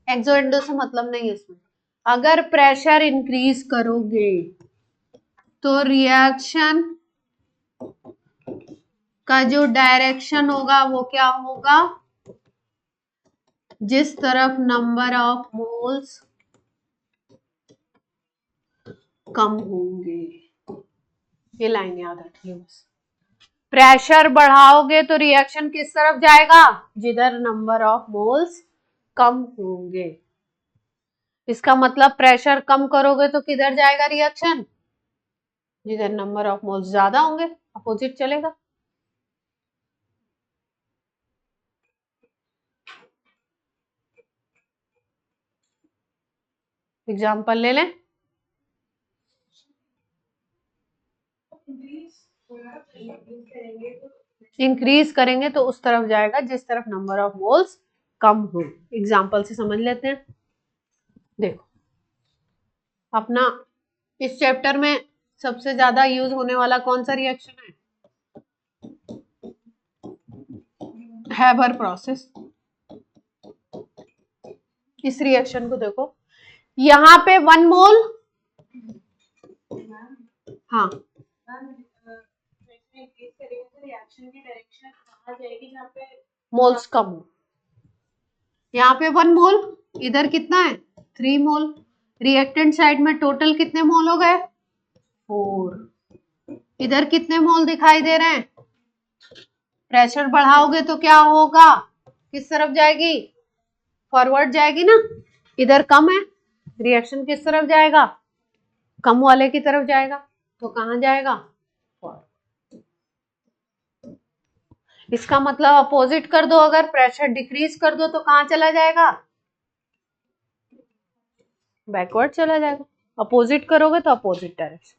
एक्सो एंडो से मतलब नहीं है इसमें, अगर प्रेशर इंक्रीज करोगे तो रिएक्शन का जो डायरेक्शन होगा वो क्या होगा? जिस तरफ नंबर ऑफ मोल्स कम होंगे। ये लाइन याद रखिए बस। प्रेशर बढ़ाओगे तो रिएक्शन किस तरफ जाएगा? जिधर नंबर ऑफ मोल्स कम होंगे। इसका मतलब प्रेशर कम करोगे तो किधर जाएगा रिएक्शन? जिधर नंबर ऑफ मोल्स ज्यादा होंगे, अपोजिट चलेगा। एग्जाम्पल ले लें। इंक्रीज करेंगे तो उस तरफ जाएगा जिस तरफ नंबर ऑफ मोल्स कम हो। एग्जाम्पल से समझ लेते हैं। देखो अपना इस चैप्टर में सबसे ज्यादा यूज होने वाला कौन सा रिएक्शन है? Haber process. इस रिएक्शन को देखो, यहाँ पे 1 मोल, हाँ मोल्स कम हो। यहाँ पे 1 मोल, इधर कितना है? 3 मोल। रिएक्टेंट साइड में टोटल कितने मोल हो गए? 4। इधर कितने मोल दिखाई दे रहे हैं? प्रेशर बढ़ाओगे तो क्या होगा? किस तरफ जाएगी? फॉरवर्ड जाएगी ना। इधर कम है, रिएक्शन किस तरफ जाएगा? कम वाले की तरफ जाएगा। तो कहां जाएगा? फॉरवर्ड। इसका मतलब अपोजिट कर दो, अगर प्रेशर डिक्रीज कर दो तो कहाँ चला जाएगा, बैकवर्ड चला जाएगा। अपोजिट करोगे तो अपोजिट डायरेक्शन।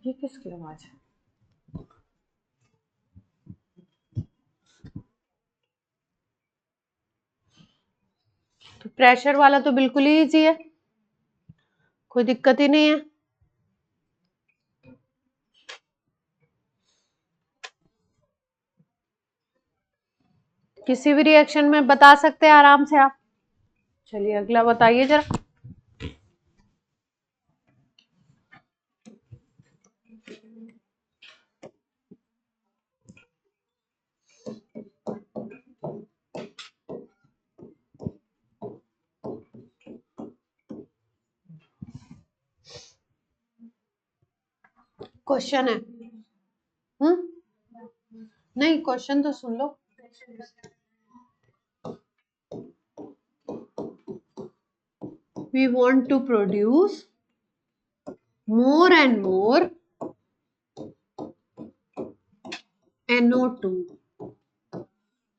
ये किसकी आवाज है? तो प्रेशर वाला तो बिल्कुल ही इजी है, कोई दिक्कत ही नहीं है। किसी भी रिएक्शन में बता सकते हैं आराम से आप। चलिए अगला बताइए जरा। क्वेश्चन है। नहीं, क्वेश्चन तो सुन लो। We want to produce more and more NO2।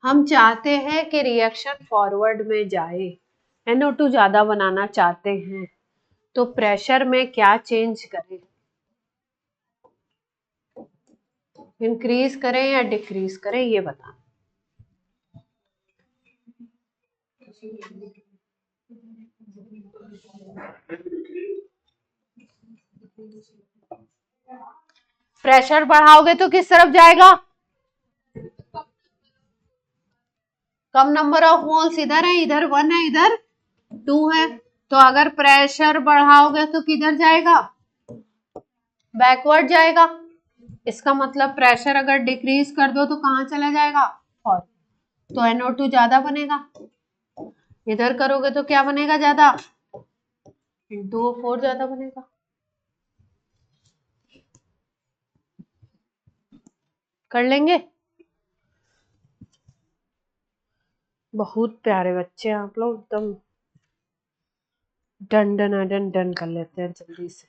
हम चाहते हैं कि रिएक्शन फॉरवर्ड में जाए, NO2 ज्यादा बनाना चाहते हैं, तो प्रेशर में क्या चेंज करें, इंक्रीज करें या डिक्रीज करें, ये बताना। प्रेशर बढ़ाओगे तो किस तरफ जाएगा, कम नंबर ऑफ मोल्स इधर है, इधर 1 है, इधर 2 है, तो अगर प्रेशर बढ़ाओगे तो किधर जाएगा, बैकवर्ड जाएगा। इसका मतलब प्रेशर अगर डिक्रीज कर दो तो कहां चला जाएगा, फॉरवर्ड। तो NO2 ज्यादा बनेगा। इधर करोगे तो क्या बनेगा, ज्यादा, इंटू O4 ज्यादा बनेगा। कर लेंगे। बहुत प्यारे बच्चे हैं आप लोग, एकदम डन डन डन डन कर लेते हैं जल्दी से।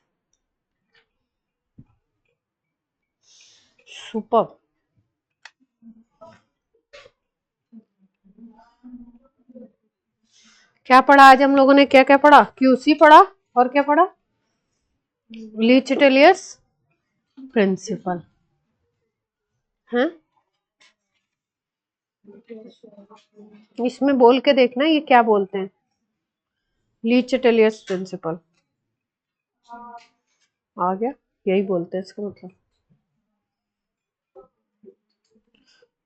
सुपर। क्या पढ़ा आज हम लोगों ने, क्या क्या पढ़ा, क्यूसी पढ़ा और क्या पढ़ा, ली चिटेलियस प्रिंसिपल है। इसमें बोल के देखना ये क्या बोलते हैं, ली चिटेलियस प्रिंसिपल आ गया, यही बोलते हैं इसका मतलब।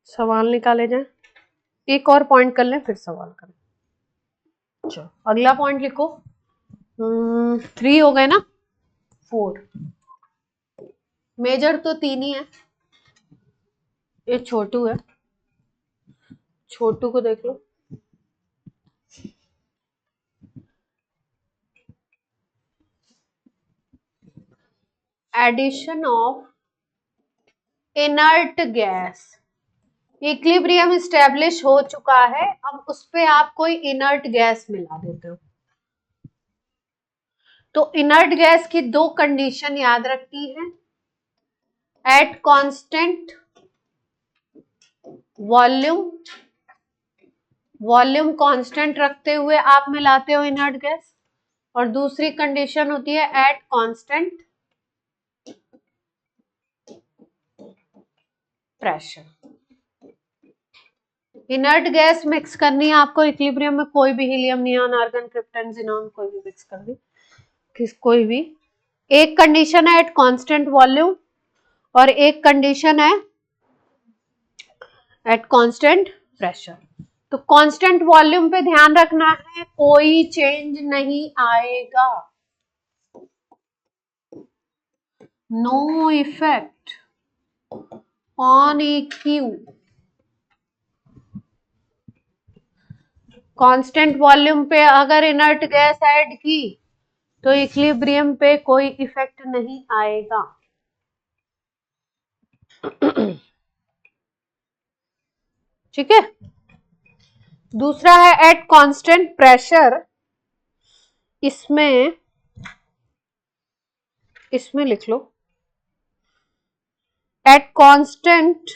सवाल निकाले जाए, एक और पॉइंट कर लें फिर सवाल करें। चलो अगला पॉइंट लिखो। 3 हो गए ना, 4। मेजर तो 3 ही है, ये छोटू है, छोटू को देख लो। Addition of inert gas, equilibrium establish हो चुका है, अब उस पे आप कोई इनर्ट गैस मिला देते हो। तो इनर्ट गैस की 2 कंडीशन याद रखनी है, एट कांस्टेंट वॉल्यूम कांस्टेंट रखते हुए आप मिलाते हो इनर्ट गैस, और दूसरी कंडीशन होती है at constant pressure. Inert gas mix करनी है आपको इक्विलिब्रियम में, कोई भी helium, neon, argon, krypton, xenon, कोई भी मिक्स कर दी, कोई भी। एक कंडीशन है एट कांस्टेंट वॉल्यूम और एक कंडीशन है एट कांस्टेंट प्रेशर। तो कांस्टेंट वॉल्यूम पे ध्यान रखना है, कोई चेंज नहीं आएगा, no effect on EQ। Constant volume पे अगर इनर्ट गैस ऐड की तो इक्विलिब्रियम पे कोई इफेक्ट नहीं आएगा। ठीक है। दूसरा है एट कांस्टेंट प्रेशर, इसमें लिख लो, एट कांस्टेंट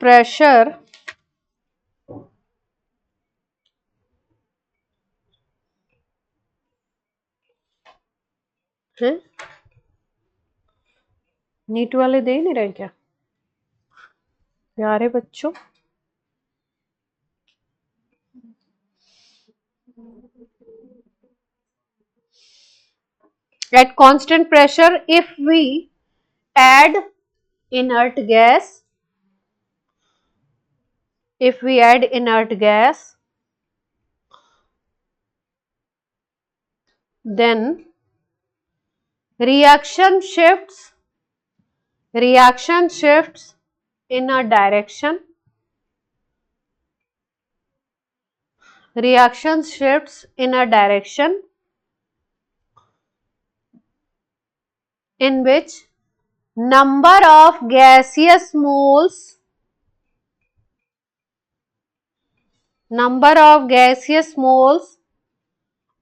प्रेशर है, नीट वाले दे नहीं रहे क्या प्यारे बच्चों? At constant pressure, if we add inert gas, then reaction shifts in a direction, in which number of gaseous moles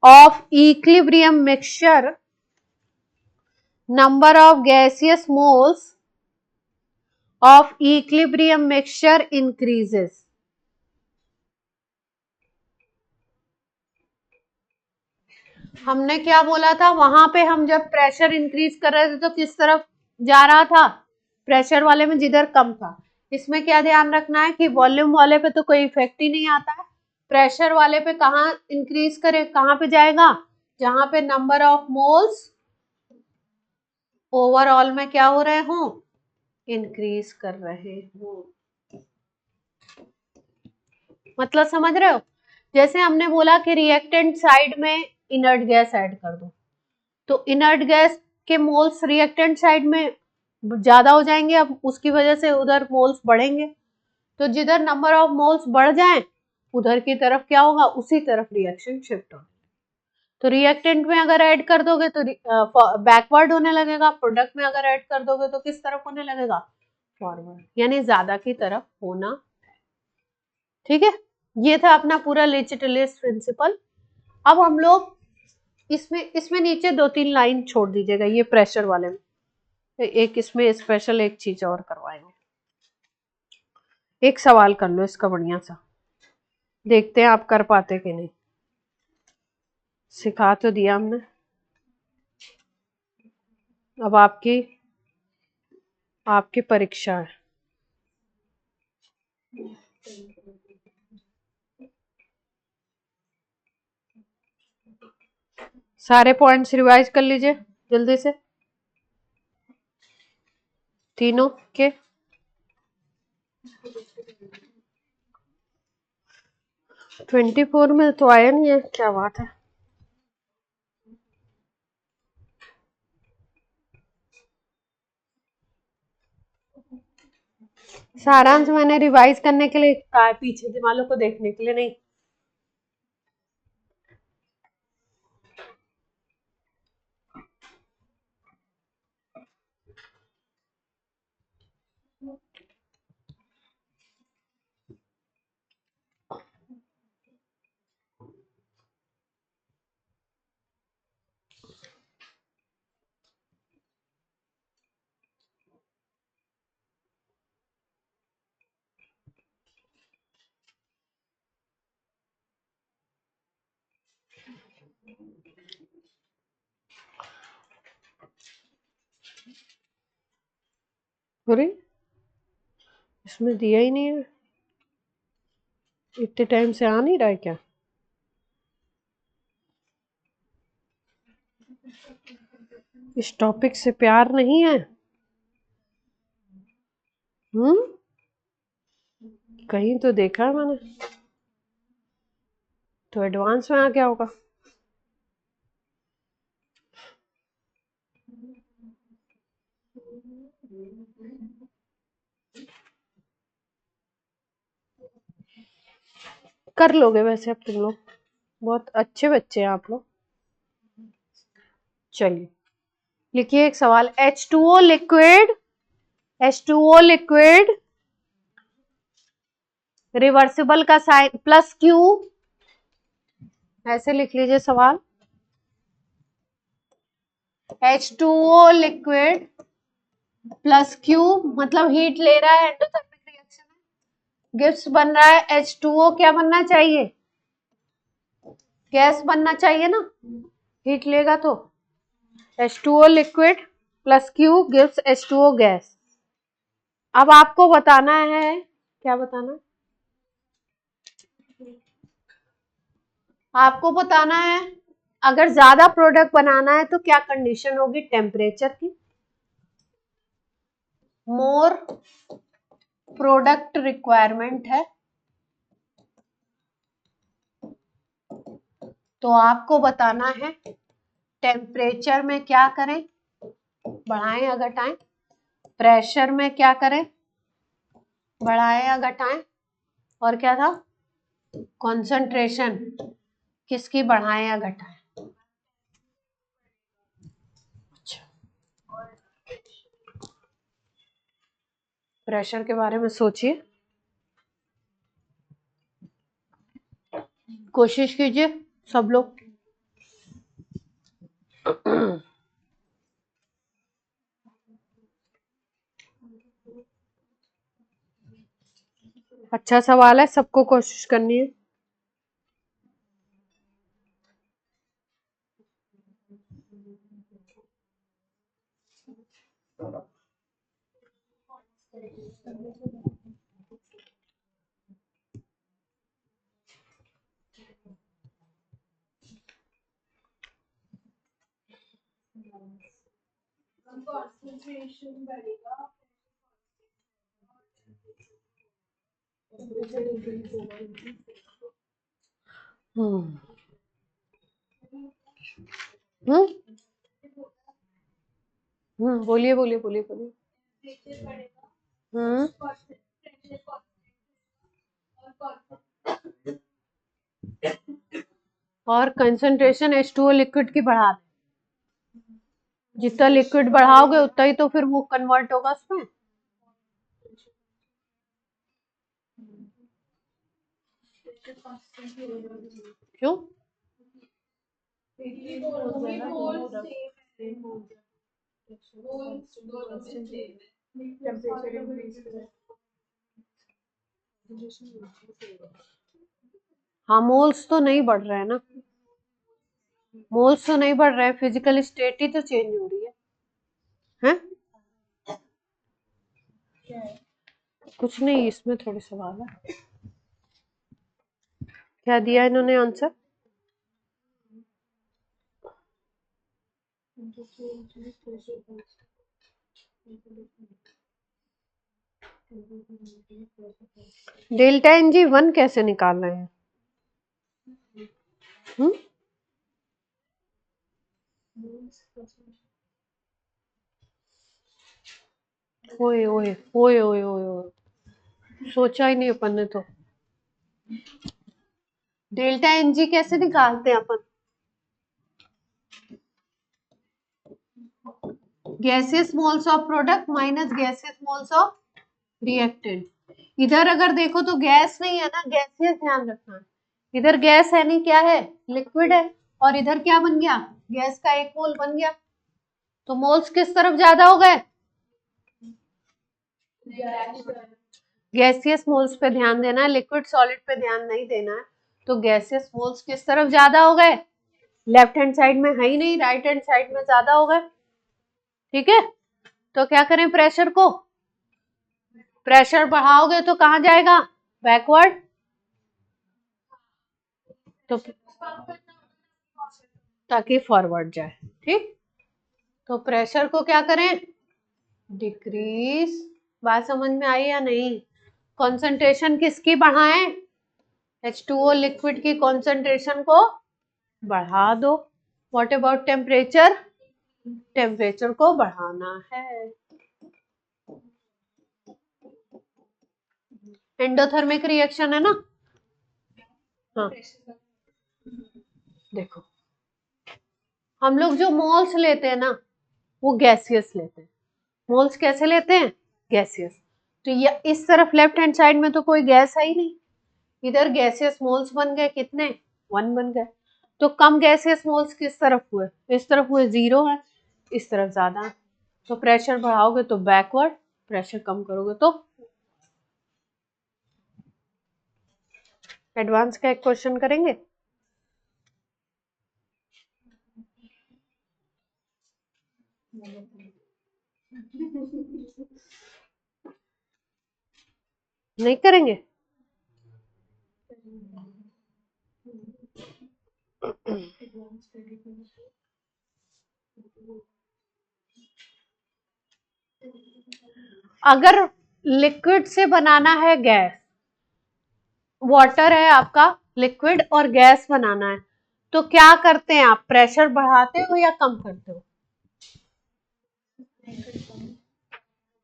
of equilibrium mixture increases. हमने क्या बोला था, वहां पे हम जब प्रेशर इंक्रीज कर रहे थे तो किस तरफ जा रहा था, प्रेशर वाले में जिधर कम था। इसमें क्या ध्यान रखना है कि वॉल्यूम वाले पे तो कोई इफेक्ट ही नहीं आता है, प्रेशर वाले पे कहाँ इंक्रीज करे, कहाँ पे जाएगा, जहां पे नंबर ऑफ मोल्स ओवरऑल में क्या हो रहे हो, इंक्रीज कर रहे हो। मतलब समझ रहे हो? जैसे हमने बोला कि रिएक्टेंट साइड में इनर्ट गैस ऐड कर दो, तो इनर्ट गैस के मोल्स रिएक्टेंट साइड में ज्यादा हो जाएंगे, अब उसकी वजह से उधर मोल्स बढ़ेंगे, तो जिधर नंबर ऑफ मोल्स बढ़ जाएं उधर की तरफ क्या होगा, उसी तरफ रिएक्शन शिफ्ट होगा। तो रिएक्टेंट में अगर ऐड कर दोगे तो बैकवर्ड होने लगेगा, प्रोडक्ट में अगर ऐड कर दोगे तो किस तरफ होने लगेगा, फॉरवर्ड, यानी ज्यादा की तरफ होना। ठीक है, ये था अपना पूरा लीच-टिलियस प्रिंसिपल। अब हम लोग इसमें नीचे 2-3 लाइन छोड़ दीजिएगा, ये प्रेशर वाले में एक इसमें स्पेशल एक चीज और करवाएंगे। एक सवाल कर लो इसका बढ़िया सा, देखते हैं आप कर पाते कि नहीं। सिखा तो दिया हमने, अब आपकी परीक्षा है। सारे पॉइंट्स रिवाइज कर लीजिए जल्दी से, तीनों के। 24 में तो आया नहीं है, क्या बात है। सारांश मैंने रिवाइज करने के लिए कहा है, पीछे वालों को देखने के लिए नहीं। अरे इसमें दिया ही नहीं है, इतने टाइम से आ नहीं रहा है क्या? इस टॉपिक से प्यार नहीं है? कहीं तो देखा है मैंने, तो एडवांस में आ गया होगा। कर लोगे वैसे अब तुम लोग, बहुत अच्छे बच्चे हैं आप लोग। चलिए लिखिए एक सवाल, H2O लिक्विड रिवर्सिबल का साइन प्लस क्यू, ऐसे लिख लीजिए सवाल। H2O लिक्विड प्लस क्यू मतलब हीट ले रहा है एंडोथर्मिक रिएक्शन में, गिब्स बन रहा है। H2O क्या बनना चाहिए, गैस बनना चाहिए ना, हीट लेगा तो। H2O liquid plus Q gives H2O gas. अब आपको बताना है, क्या बताना है, आपको बताना है अगर ज्यादा प्रोडक्ट बनाना है तो क्या कंडीशन होगी टेम्परेचर की। मोर प्रोडक्ट रिक्वायरमेंट है तो आपको बताना है टेम्परेचर में क्या करें, बढ़ाएं या घटाएं, प्रेशर में क्या करें, बढ़ाएं या घटाएं, और क्या था, कॉन्सेंट्रेशन किसकी बढ़ाएं या घटाएं। प्रेशर के बारे में सोचिए, कोशिश कीजिए सब लोग। अच्छा सवाल है, सबको कोशिश करनी है। concentration बढ़ेगा, हम्म बोलिए बोलिए बोलिए बोलिए। टेम्परेचर बढ़ेगा, हम्म और कंसंट्रेशन H2O लिक्विड की बढ़ा दें, जितना लिक्विड बढ़ाओगे उतना ही तो फिर वो कन्वर्ट होगा उसमें। क्यों, हाँ मोल्स तो नहीं बढ़ रहे हैं ना, मोल्स तो नहीं बढ़ रहे हैं, फिजिकल स्टेट ही तो चेंज हो रही है, हैं? कुछ नहीं, इसमें थोड़े सवाल है। क्या दिया इन्होंने आंसर, डेल्टा NG1 कैसे निकाल रहे हैं? ओए ओए ओए ओए ओए ओए, सोचा ही नहीं अपन ने तो। डेल्टा NG कैसे निकालते हैं अपन, gaseous moles of product minus gaseous moles of reactant. इधर अगर देखो तो गैस नहीं है ना, गैसियस ध्यान रखना है, इधर गैस है नहीं, क्या है, लिक्विड है, और इधर क्या बन गया, गैस का एक मोल बन गया, तो मोल्स किस तरफ ज्यादा हो गए, गैसियस मोल्स पे ध्यान देना है, लिक्विड सॉलिड पे ध्यान नहीं देना है। तो गैसियस मोल्स किस तरफ ज्यादा हो गए, लेफ्ट हैंड साइड में है ही नहीं, राइट हैंड साइड में ज्यादा हो गए, ठीक है। तो क्या करें, प्रेशर को, प्रेशर बढ़ाओगे तो कहां जाएगा, बैकवर्ड, तो ताकि फॉरवर्ड जाए, ठीक। तो प्रेशर को क्या करें, डिक्रीज, बात समझ में आई या नहीं। कंसंट्रेशन किसकी बढ़ाएं, H2O लिक्विड की कंसंट्रेशन को बढ़ा दो। व्हाट अबाउट टेम्परेचर, टेम्परेचर को बढ़ाना है। एंडोथर्मिक रिएक्शन है ना, हाँ देखो हम लोग जो मोल्स लेते हैं ना वो गैसियस लेते हैं, मोल्स कैसे लेते हैं, गैसियस। तो ये इस तरफ लेफ्ट हैंड साइड में तो कोई गैस है ही नहीं, इधर गैसियस मोल्स बन गए कितने, 1 बन गए। तो कम गैसियस मोल्स किस तरफ हुए, इस तरफ हुए, 0 है, इस तरफ ज्यादा है। तो प्रेशर बढ़ाओगे तो बैकवर्ड, प्रेशर कम करोगे तो। एडवांस का एक क्वेश्चन करेंगे। नहीं करेंगे? अगर लिक्विड से बनाना है गैस, वाटर है आपका लिक्विड और गैस बनाना है, तो क्या करते हैं आप, प्रेशर बढ़ाते हो या कम करते हो?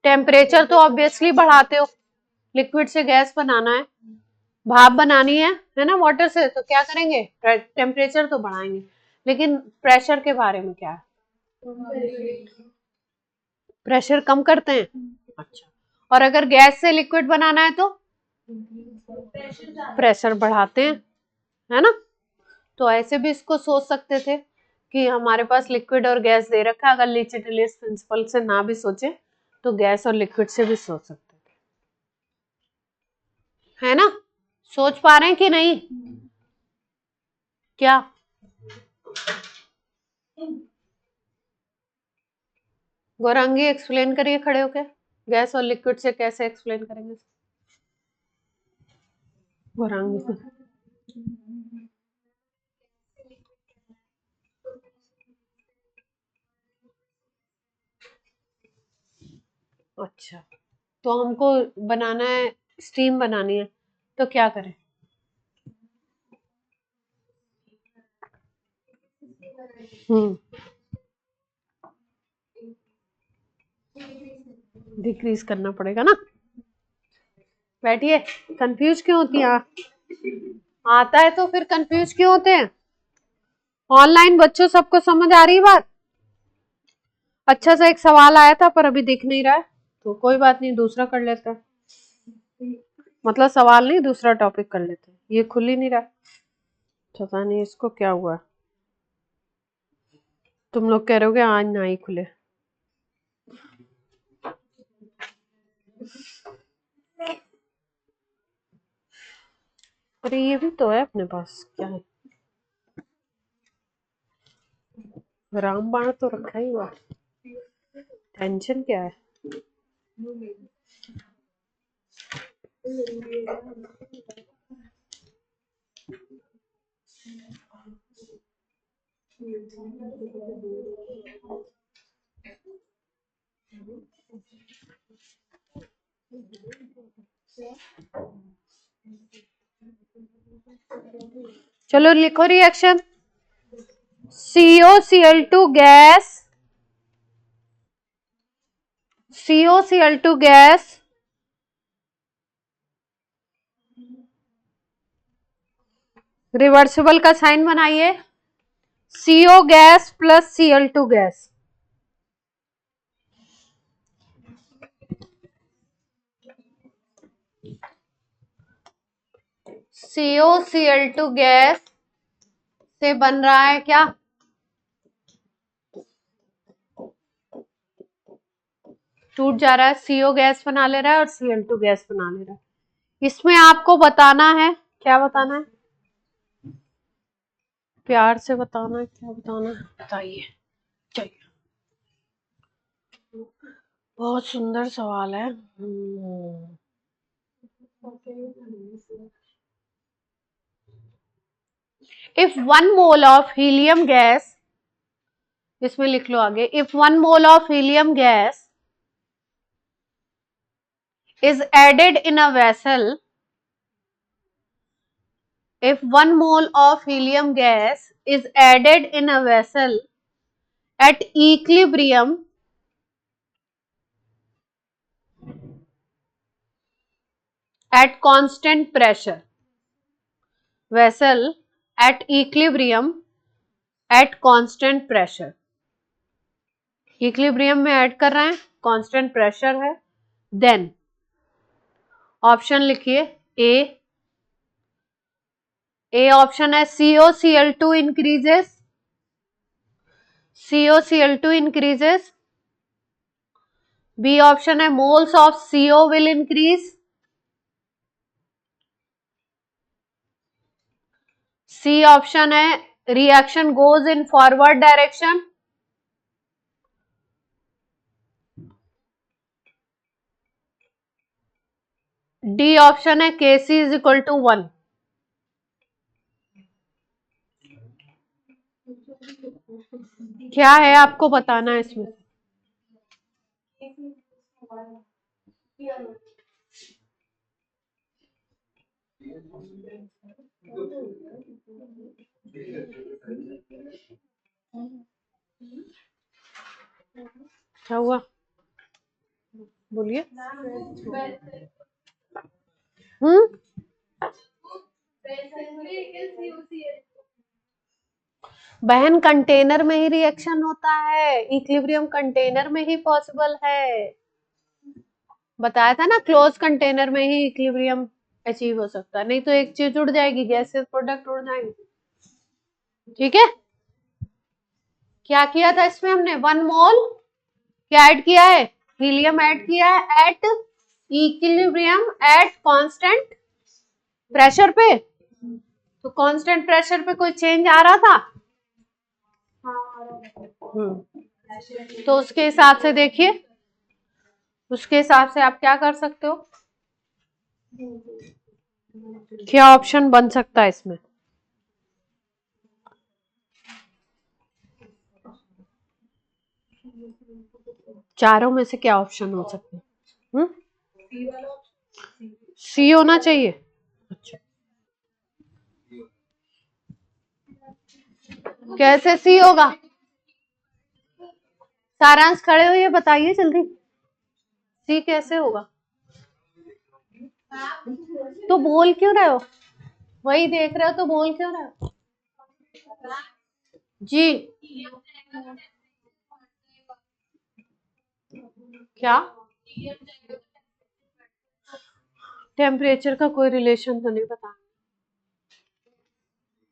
टेम्परेचर तो ऑब्वियसली बढ़ाते हो, लिक्विड से गैस बनाना है, भाप बनानी है ना वाटर से, तो क्या करेंगे, टेम्परेचर तो बढ़ाएंगे। लेकिन प्रेशर के बारे में क्या है, प्रेशर कम करते हैं। अच्छा, और अगर गैस से लिक्विड बनाना है तो प्रेशर बढ़ाते हैं, है ना। तो ऐसे भी इसको सोच सकते थे कि हमारे पास लिक्विड और गैस दे रखा है, अगर ली चिटलियस प्रिंसिपल से ना भी सोचे तो गैस और लिक्विड से भी सोच सकते थे, है ना। सोच पा रहे हैं कि नहीं, क्या? गौरांगी एक्सप्लेन करिए खड़े होके, गैस और लिक्विड से कैसे एक्सप्लेन करेंगे गौरांगी को। अच्छा, तो हमको बनाना है, स्टीम बनानी है, तो क्या करें? डिक्रीज करना पड़ेगा ना। बैठिए, कंफ्यूज क्यों होती हैं आप? आता है तो फिर कंफ्यूज क्यों होते हैं? ऑनलाइन बच्चों सबको समझ आ रही बात? अच्छा सा एक सवाल आया था पर अभी दिख नहीं रहा है, तो कोई बात नहीं, दूसरा कर लेते हैं। मतलब सवाल नहीं, दूसरा टॉपिक कर लेते हैं। ये खुल ही नहीं रहा, पता नहीं इसको क्या हुआ। तुम लोग कह रहे हो आज ना ही खुले। अरे ये भी तो है अपने पास, क्या है, रामबाण तो रखा ही हुआ, टेंशन क्या है। चलो लिखो reaction, COCl2 gas, COCl2 gas reversible का साइन बनाइए, CO gas plus Cl2 gas, COCl2 gas से बन रहा है क्या, टूट जा रहा है, CO गैस बना ले रहा है और Cl2 गैस बना ले रहा है। इसमें आपको बताना है, क्या बताना है, प्यार से बताना है, क्या बताना है बताइए। चलिए, बहुत सुंदर सवाल है। If 1 mole of helium gas, इसमें लिख लो आगे, if 1 mole of helium gas is added in a vessel, if 1 mole of helium gas is added in a vessel at equilibrium at constant pressure, vessel at equilibrium at constant pressure, equilibrium में ऐड कर रहे हैं, constant pressure है, then ऑप्शन लिखिए A, ए ऑप्शन है COCl2 increases, COCl2 increases. B option है moles of CO will increase. C option है reaction goes in forward direction. D option है Kc इज इक्वल टू 1। क्या है आपको बताना है इसमें? क्या हुआ, बोलिए। बहन कंटेनर में ही रिएक्शन होता है, इक्विलिब्रियम कंटेनर में ही पॉसिबल है। बताया था ना, क्लोज कंटेनर में ही इक्विलिब्रियम अचीव हो सकता है, नहीं तो एक चीज उड़ जाएगी, गैसेस प्रोडक्ट उड़ जाएंगे। ठीक है, क्या किया था इसमें हमने? 1 मोल क्या ऐड किया है? हीलियम ऐड किया है at equilibrium at constant pressure पे। तो कांस्टेंट प्रेशर पे कोई चेंज आ रहा था? तो उसके हिसाब से देखिए, उसके हिसाब से आप क्या कर सकते हो, क्या ऑप्शन बन सकता है इसमें? चारों में से क्या ऑप्शन हो सकते हैं? सी होना चाहिए। अच्छा, कैसे सी होगा? सारांश खड़े हो, ये बताइए जल्दी, सी कैसे होगा? तो बोल क्यों रहे हो? वही देख रहे हो तो बोल क्यों रहे हो जी? क्या टेम्परेचर का कोई रिलेशन तो नहीं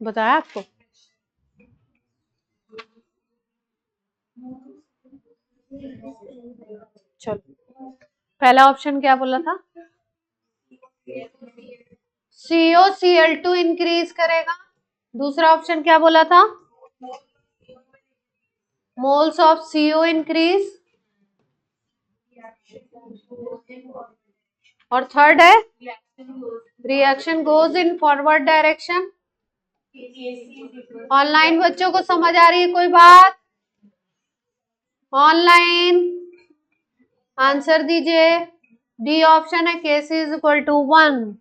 बताया आपको? चलो, पहला ऑप्शन क्या बोला था? COCl2 इंक्रीज करेगा। दूसरा ऑप्शन क्या बोला था? Moles of CO increase. और थर्ड है reaction goes in forward direction. Online बच्चों को समझ आ रही है कोई बात? ऑनलाइन आंसर दीजिए। डी ऑप्शन है Kc इज इक्वल टू 1।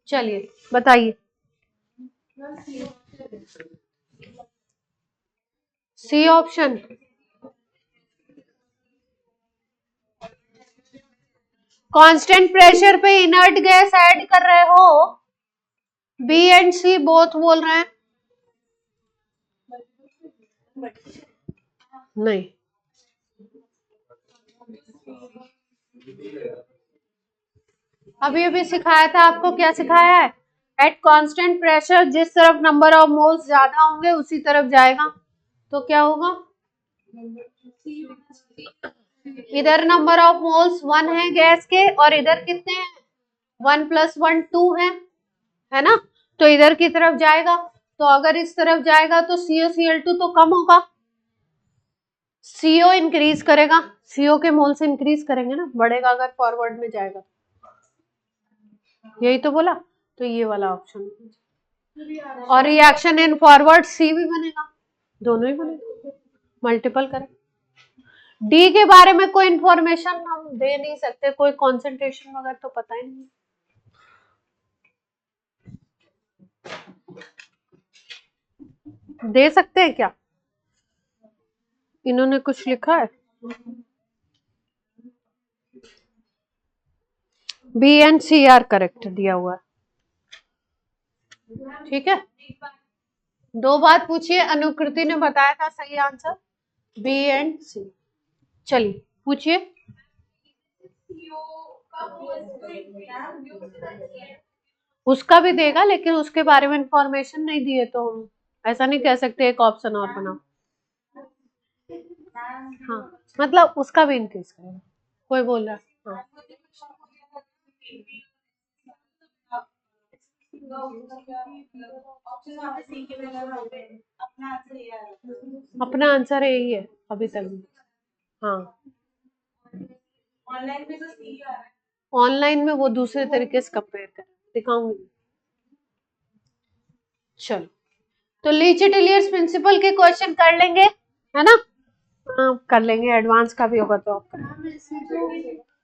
चलिए बताइए, सी ऑप्शन। कांस्टेंट प्रेशर पे इनर्ट गैस ऐड कर रहे हो, बी एंड सी बोथ बोल रहे हैं। नहीं, अभी अभी सिखाया था आपको, क्या सिखाया है? एट कांस्टेंट प्रेशर जिस तरफ नंबर ऑफ मोल्स ज्यादा होंगे उसी तरफ जाएगा। तो क्या होगा? इधर नंबर ऑफ मोल्स 1 है गैस के, और इधर कितने हैं? 1 + 1 2 है ना? तो इधर की तरफ जाएगा। तो अगर इस तरफ जाएगा तो COCl2 तो कम होगा, CO इंक्रीज करेगा, CO के मोल्स इंक्रीज करेंगे ना, बढ़ेगा अगर फॉरवर्ड में जाएगा। यही तो बोला, तो ये वाला ऑप्शन। और रिएक्शन इन फॉरवर्ड सी भी बनेगा, दोनों ही बनेगा, मल्टीपल करें। डी के बारे में कोई इंफॉर्मेशन हम दे नहीं सकते, कोई कॉन्सेंट्रेशन वगैरह तो पता ही नहीं। दे सकते हैं क्या? इन्होंने कुछ लिखा है? B and C are correct दिया हुआ है। ठीक है, 2 बात पूछिए। अनुकृति ने बताया था सही आंसर बी एंड सी। चलिए पूछिए। उसका भी देगा, लेकिन उसके बारे में इंफॉर्मेशन नहीं दी है, तो हम ऐसा नहीं कह सकते एक ऑप्शन और बनाओ। हाँ, मतलब उसका भी इंक्रीज करेगा। कोई बोल रहा है? हाँ, अपना आंसर यही है अभी तक भी। हाँ, ऑनलाइन में वो दूसरे तरीके से कंपेयर कर दिखाऊंगी। चलो, तो ली चिटिलियर्स प्रिंसिपल के क्वेश्चन कर लेंगे, है ना? हाँ, कर लेंगे, एडवांस का भी होगा तो आप कर।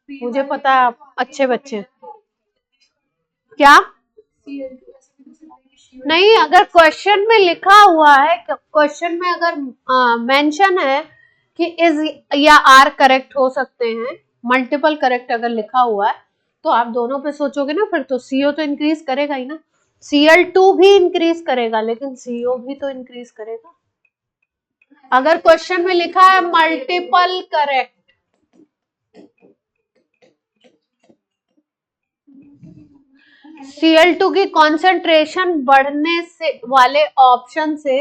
मुझे पता है आप अच्छे बच्चे हैं। क्या नहीं, अगर क्वेश्चन में लिखा हुआ है, क्वेश्चन में अगर मेंशन है कि इज या आर करेक्ट हो सकते हैं, मल्टीपल करेक्ट अगर लिखा हुआ है, तो आप दोनों पे सोचोगे ना, फिर तो सीओ तो इंक्रीज करेगा ही ना। Cl2 भी इंक्रीज करेगा, लेकिन सीओ भी तो इंक्रीज करेगा। अगर क्वेश्चन में लिखा है मल्टीपल करेक्ट, Cl2 की कॉन्सेंट्रेशन बढ़ने से वाले ऑप्शन से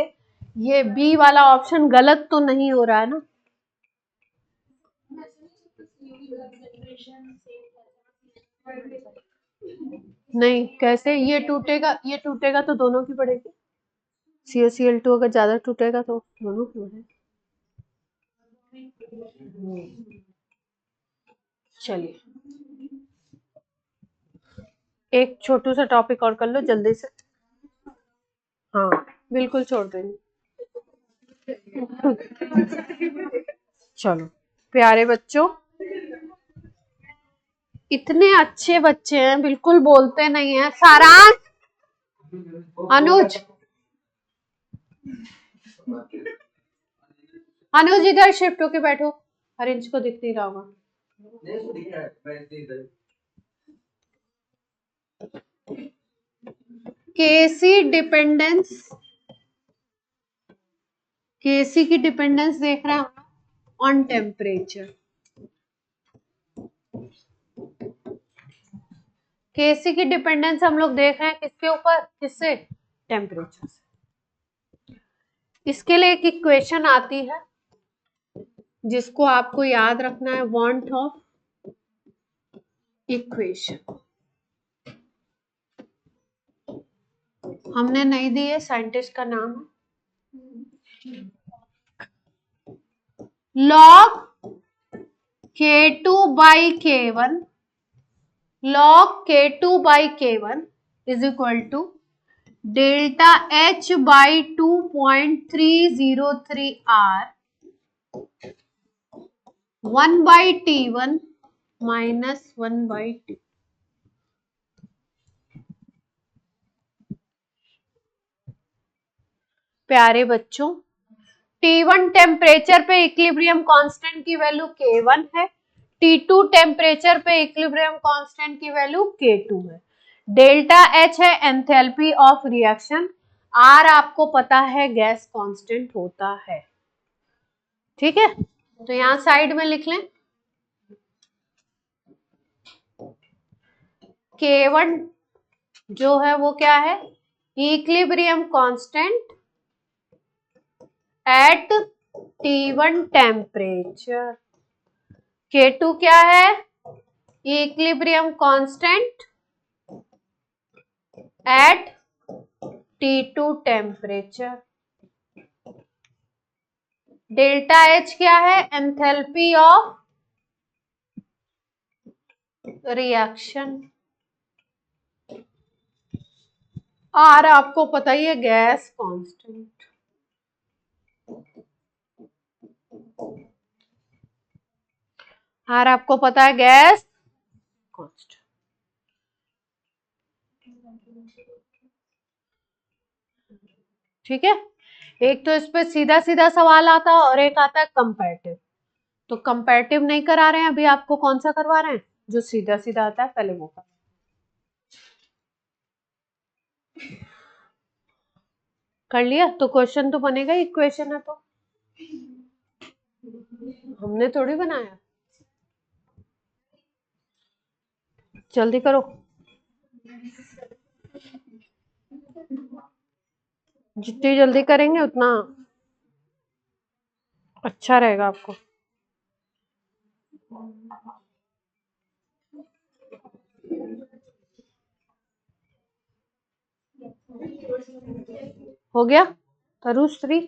ये बी वाला ऑप्शन गलत तो नहीं हो रहा है ना? नहीं, कैसे? ये टूटेगा तो दोनों की बढ़ेगी। CaCl2 अगर ज्यादा टूटेगा तो दोनों की बढ़ेगी। चलिए, एक छोटू सा टॉपिक और कर लो जल्दी से। हाँ, बिल्कुल छोड़ देंगे। चलो प्यारे बच्चों, इतने अच्छे बच्चे हैं, बिल्कुल बोलते नहीं है। सारांश, अनुज, अनुज इधर शिफ्ट होके बैठो, हरिंच को दिख नहीं रहा होगा। केसी डिपेंडेंस, केसी की डिपेंडेंस देख रहे हैं ऑन टेम्परेचर। केसी की डिपेंडेंस हम लोग देख रहे हैं किसके ऊपर? किससे? टेम्परेचर से। इसके लिए एक इक्वेशन आती है जिसको आपको याद रखना है, वांट ऑफ इक्वेशन। हमने नहीं दी है, साइंटिस्ट का नाम है log K2 by K1, log K2 by K1 is equal to delta H by 2.303 R 1 by T1 minus 1 by T। प्यारे बच्चों, T1 टेम्परेचर पे इक्विलिब्रियम कांस्टेंट की वैल्यू K1 है, T2 टेम्परेचर पे इक्विलिब्रियम कांस्टेंट की वैल्यू K2 है, डेल्टा H है एंथैल्पी ऑफ रिएक्शन, R आपको पता है गैस कांस्टेंट होता है। ठीक है, तो यहां साइड में लिख लें K1 जो है वो क्या है? Equilibrium constant eight T1 temperature. K2 क्या है? Equilibrium constant eight T2 temperature. Delta H क्या है? Enthalpy of reaction. R आपको पता ही है गैस कांस्टेंट। R आपको पता है गैस कांस्टेंट। ठीक है, एक तो इस पे सीधा सीधा सवाल आता है और एक आता है कंपैरेटिव। तो कंपैरेटिव नहीं करा रहे हैं अभी, आपको कौन सा करवा रहे हैं? जो सीधा सीधा आता है पहले वो कर। कर लिया तो क्वेश्चन तो बनेगा, इक्वेशन है तो हमने थोड़ी बनाया। जल्दी करो। जितनी जल्दी करेंगे उतना अच्छा रहेगा आपको। हो गया तरुश्री?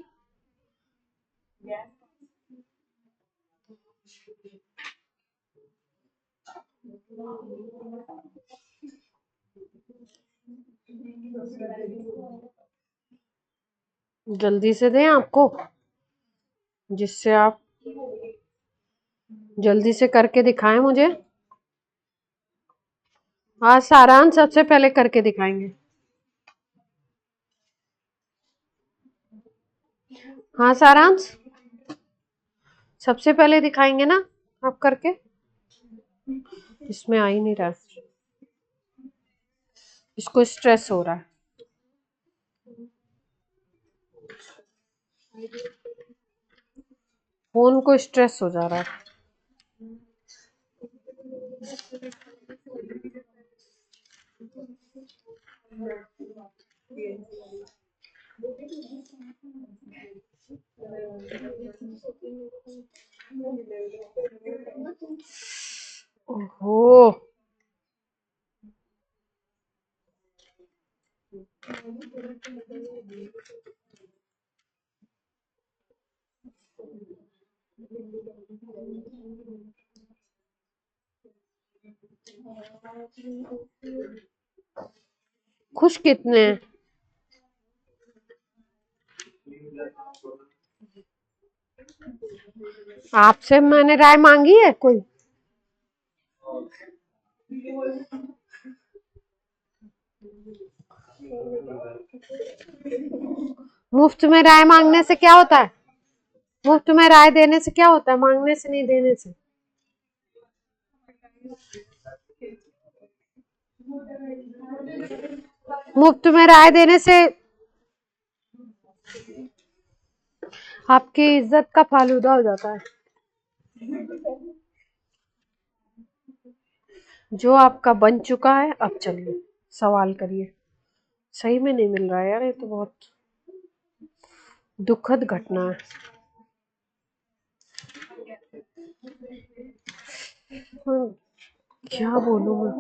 जल्दी से दें आपको, जिससे आप जल्दी से करके दिखाएं मुझे। आज सारांश सबसे पहले करके दिखाएंगे। हाँ सारांश सबसे पहले दिखाएंगे ना आप करके। इसमें आ ही नहीं रहा, इसको स्ट्रेस हो रहा है। फोन को स्ट्रेस हो जा रहा है। ओहो खुश कितने हैं? आपसे मैंने राय मांगी है कोई? मुफ्त में राय मांगने से क्या होता है? मुफ्त में राय देने से क्या होता है? मांगने से नहीं, देने से। मुफ्त में राय देने से आपकी इज्जत का फालूदा हो जाता है। जो आपका बन चुका है, अब चलिए सवाल करिए। सही में नहीं मिल रहा है यार, ये तो बहुत दुखद घटना है। क्या बोलूं मैं?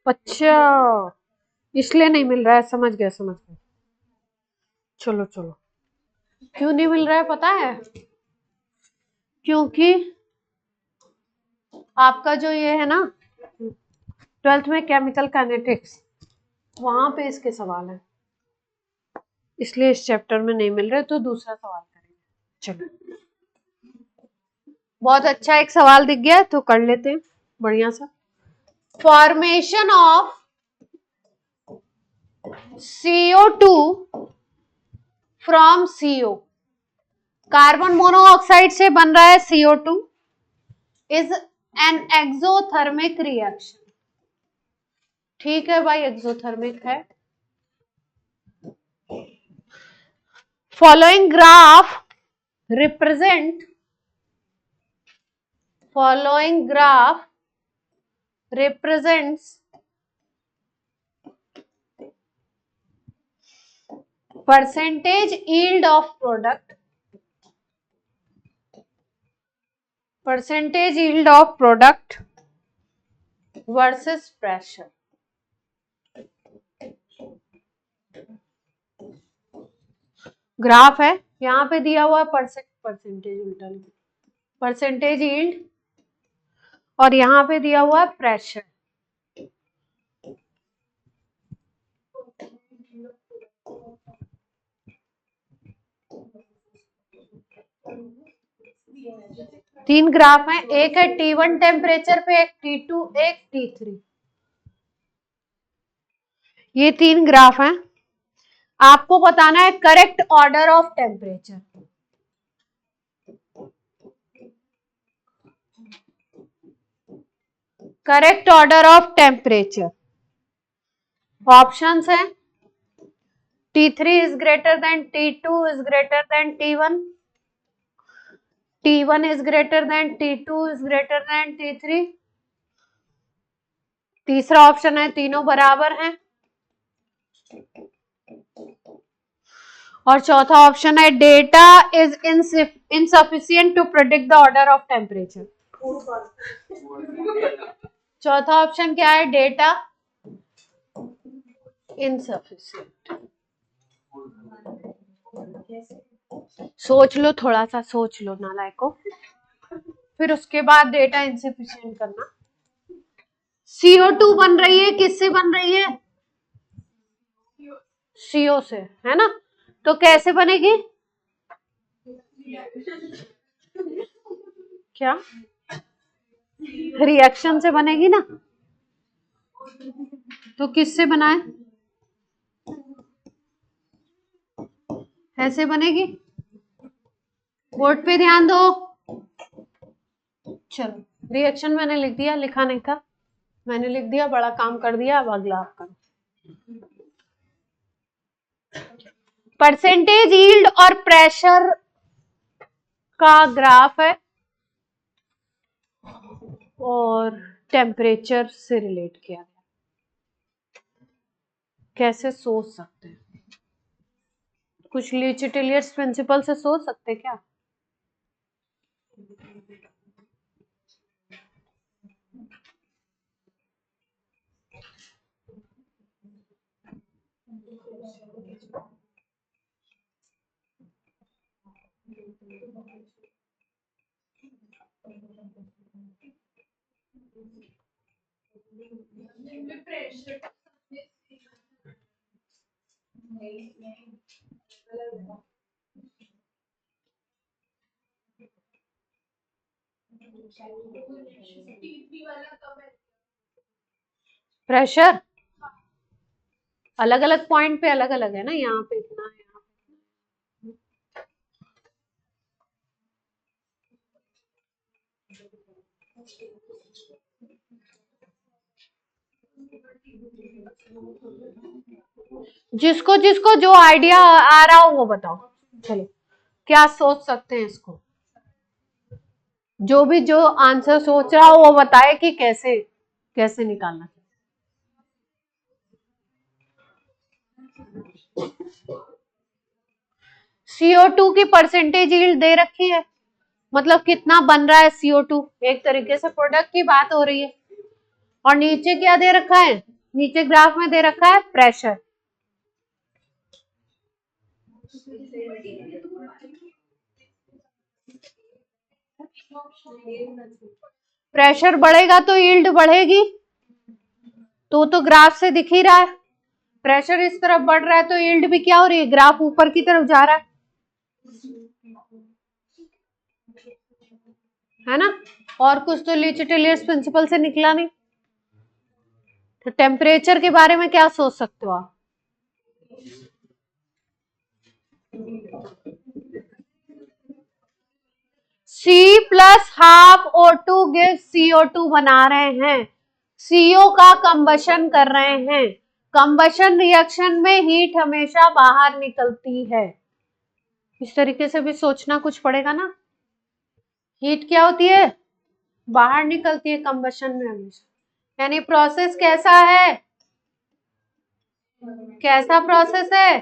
अच्छा इसलिए नहीं मिल रहा है, समझ गया समझ गया। चलो चलो, क्यों नहीं मिल रहा है पता है? क्योंकि आपका जो ये है ना 12th में केमिकल काइनेटिक्स, वहां पे इसके सवाल है, इसलिए इस चैप्टर में नहीं मिल रहे। तो दूसरा सवाल करेंगे। चलो बहुत अच्छा एक सवाल दिख गया तो कर लेते हैं बढ़िया सा। Formation of CO2 from CO, carbon monoxide से बन रहा है CO2, is an exothermic reaction. ठीक है भाई, एक्सोथर्मिक है। Following graph represent represents percentage yield of product versus pressure। Graph है, यहाँ पे दिया हुआ है परसेंटेज यील्ड, और यहाँ पे दिया हुआ है प्रेशर। तीन ग्राफ हैं, एक है T1 टेम्परेचर पे, एक T2, एक T3। ये तीन ग्राफ हैं। आपको बताना है correct order of temperature. Correct order of temperature options हैं T3 is greater than T2 is greater than T1, T1 is greater than T2 is greater than T3। तीसरा ऑप्शन है तीनों बराबर हैं, और चौथा ऑप्शन है data is insufficient to predict the order of temperature. चौथा ऑप्शन क्या है? Data insufficient. सोच लो, थोड़ा सा सोच लो नालायको, फिर उसके बाद डेटा इनसफिशिएंट करना। CO2 बन रही है, किससे बन रही है? CO से, है ना? तो कैसे बनेगी? क्या रिएक्शन से बनेगी ना? तो किससे बनाए? ऐसे बनेगी। बोर्ड पे ध्यान दो। चलो, रिएक्शन मैंने लिख दिया, लिखा नहीं था, मैंने लिख दिया, बड़ा काम कर दिया। अब अगला आप करो। परसेंटेज यील्ड और प्रेशर का ग्राफ है और टेम्परेचर से रिलेट किया गया। कैसे सोच सकते हैं? कुछ ली चिटेलियर्स प्रिंसिपल से सोच सकते क्या? प्रेशर अलग अलग पॉइंट पे अलग अलग है ना, यहाँ पे इतना है, यहाँ पे। जिसको जिसको जो आइडिया आ रहा हो वो बताओ। चलो, क्या सोच सकते हैं इसको? जो भी जो आंसर सोच रहा हो वो बताए कि कैसे कैसे निकालना। CO2 की परसेंटेज यील्ड दे रखी है, मतलब कितना बन रहा है CO2, एक तरीके से प्रोडक्ट की बात हो रही है। और नीचे क्या दे रखा है? नीचे ग्राफ में दे रखा है प्रेशर। प्रेशर बढ़ेगा तो यील्ड बढ़ेगी, तो ग्राफ से दिख ही रहा है। प्रेशर इस तरफ बढ़ रहा है तो यील्ड भी क्या हो रही है? ग्राफ ऊपर की तरफ जा रहा है ना? और कुछ तो ली चिटेलियर्स प्रिंसिपल से निकला नहीं। तो टेम्परेचर के बारे में क्या सोच सकते हो आप? C plus half O2 give CO2 बना रहे हैं, CO का कंबशन कर रहे हैं। कंबशन रिएक्शन में हीट हमेशा बाहर निकलती है। इस तरीके से भी सोचना कुछ पड़ेगा ना। हीट क्या होती है? बाहर निकलती है कंबशन में हमेशा। यानी प्रोसेस कैसा है? कैसा प्रोसेस है?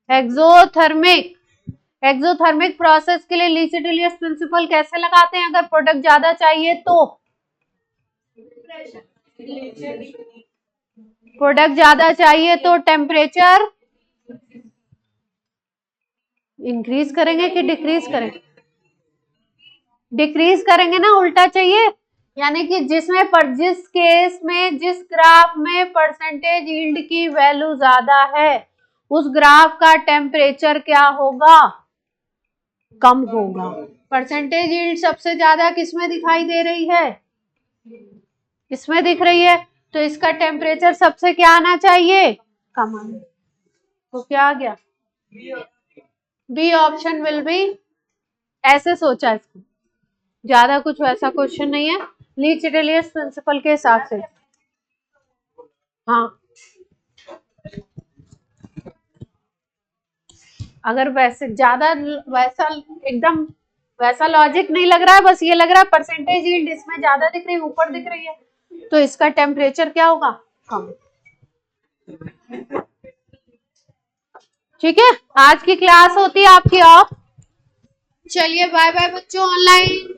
एक्सोथर्मिक। एक्सोथर्मिक प्रोसेस के लिए ली चिटेलियर्स प्रिंसिपल कैसे लगाते हैं? अगर प्रोडक्ट ज्यादा चाहिए तो प्रोडक्ट ज्यादा चाहिए तो टेम्परेचर इंक्रीज करेंगे कि डिक्रीज करेंगे? डिक्रीज करेंगे ना, उल्टा चाहिए। यानी कि जिस केस में जिस ग्राफ में परसेंटेज यील्ड की वैल्यू ज्यादा है उस ग्राफ का टेम्परेचर क्या होगा? कम होगा। परसेंटेज यील्ड सबसे ज्यादा किसमें दिखाई दे रही है? इसमें दिख रही है, तो इसका टेम्परेचर सबसे क्या आना चाहिए? कम आना। तो क्या आ गया? B option will be. ऐसे सोचा इसको, ज्यादा कुछ वैसा क्वेश्चन नहीं है, ली चिटेलियर्स प्रिंसिपल के हिसाब से। हाँ, अगर वैसे ज्यादा वैसा एकदम वैसा लॉजिक नहीं लग रहा है, बस ये लग रहा है परसेंटेज यील्ड इसमें ज्यादा दिख रही है, ऊपर दिख रही है, तो इसका टेम्परेचर क्या होगा, कम। ठीक है, आज की क्लास होती है आपकी ऑफ। चलिए बाय बाय बच्चों, ऑनलाइन।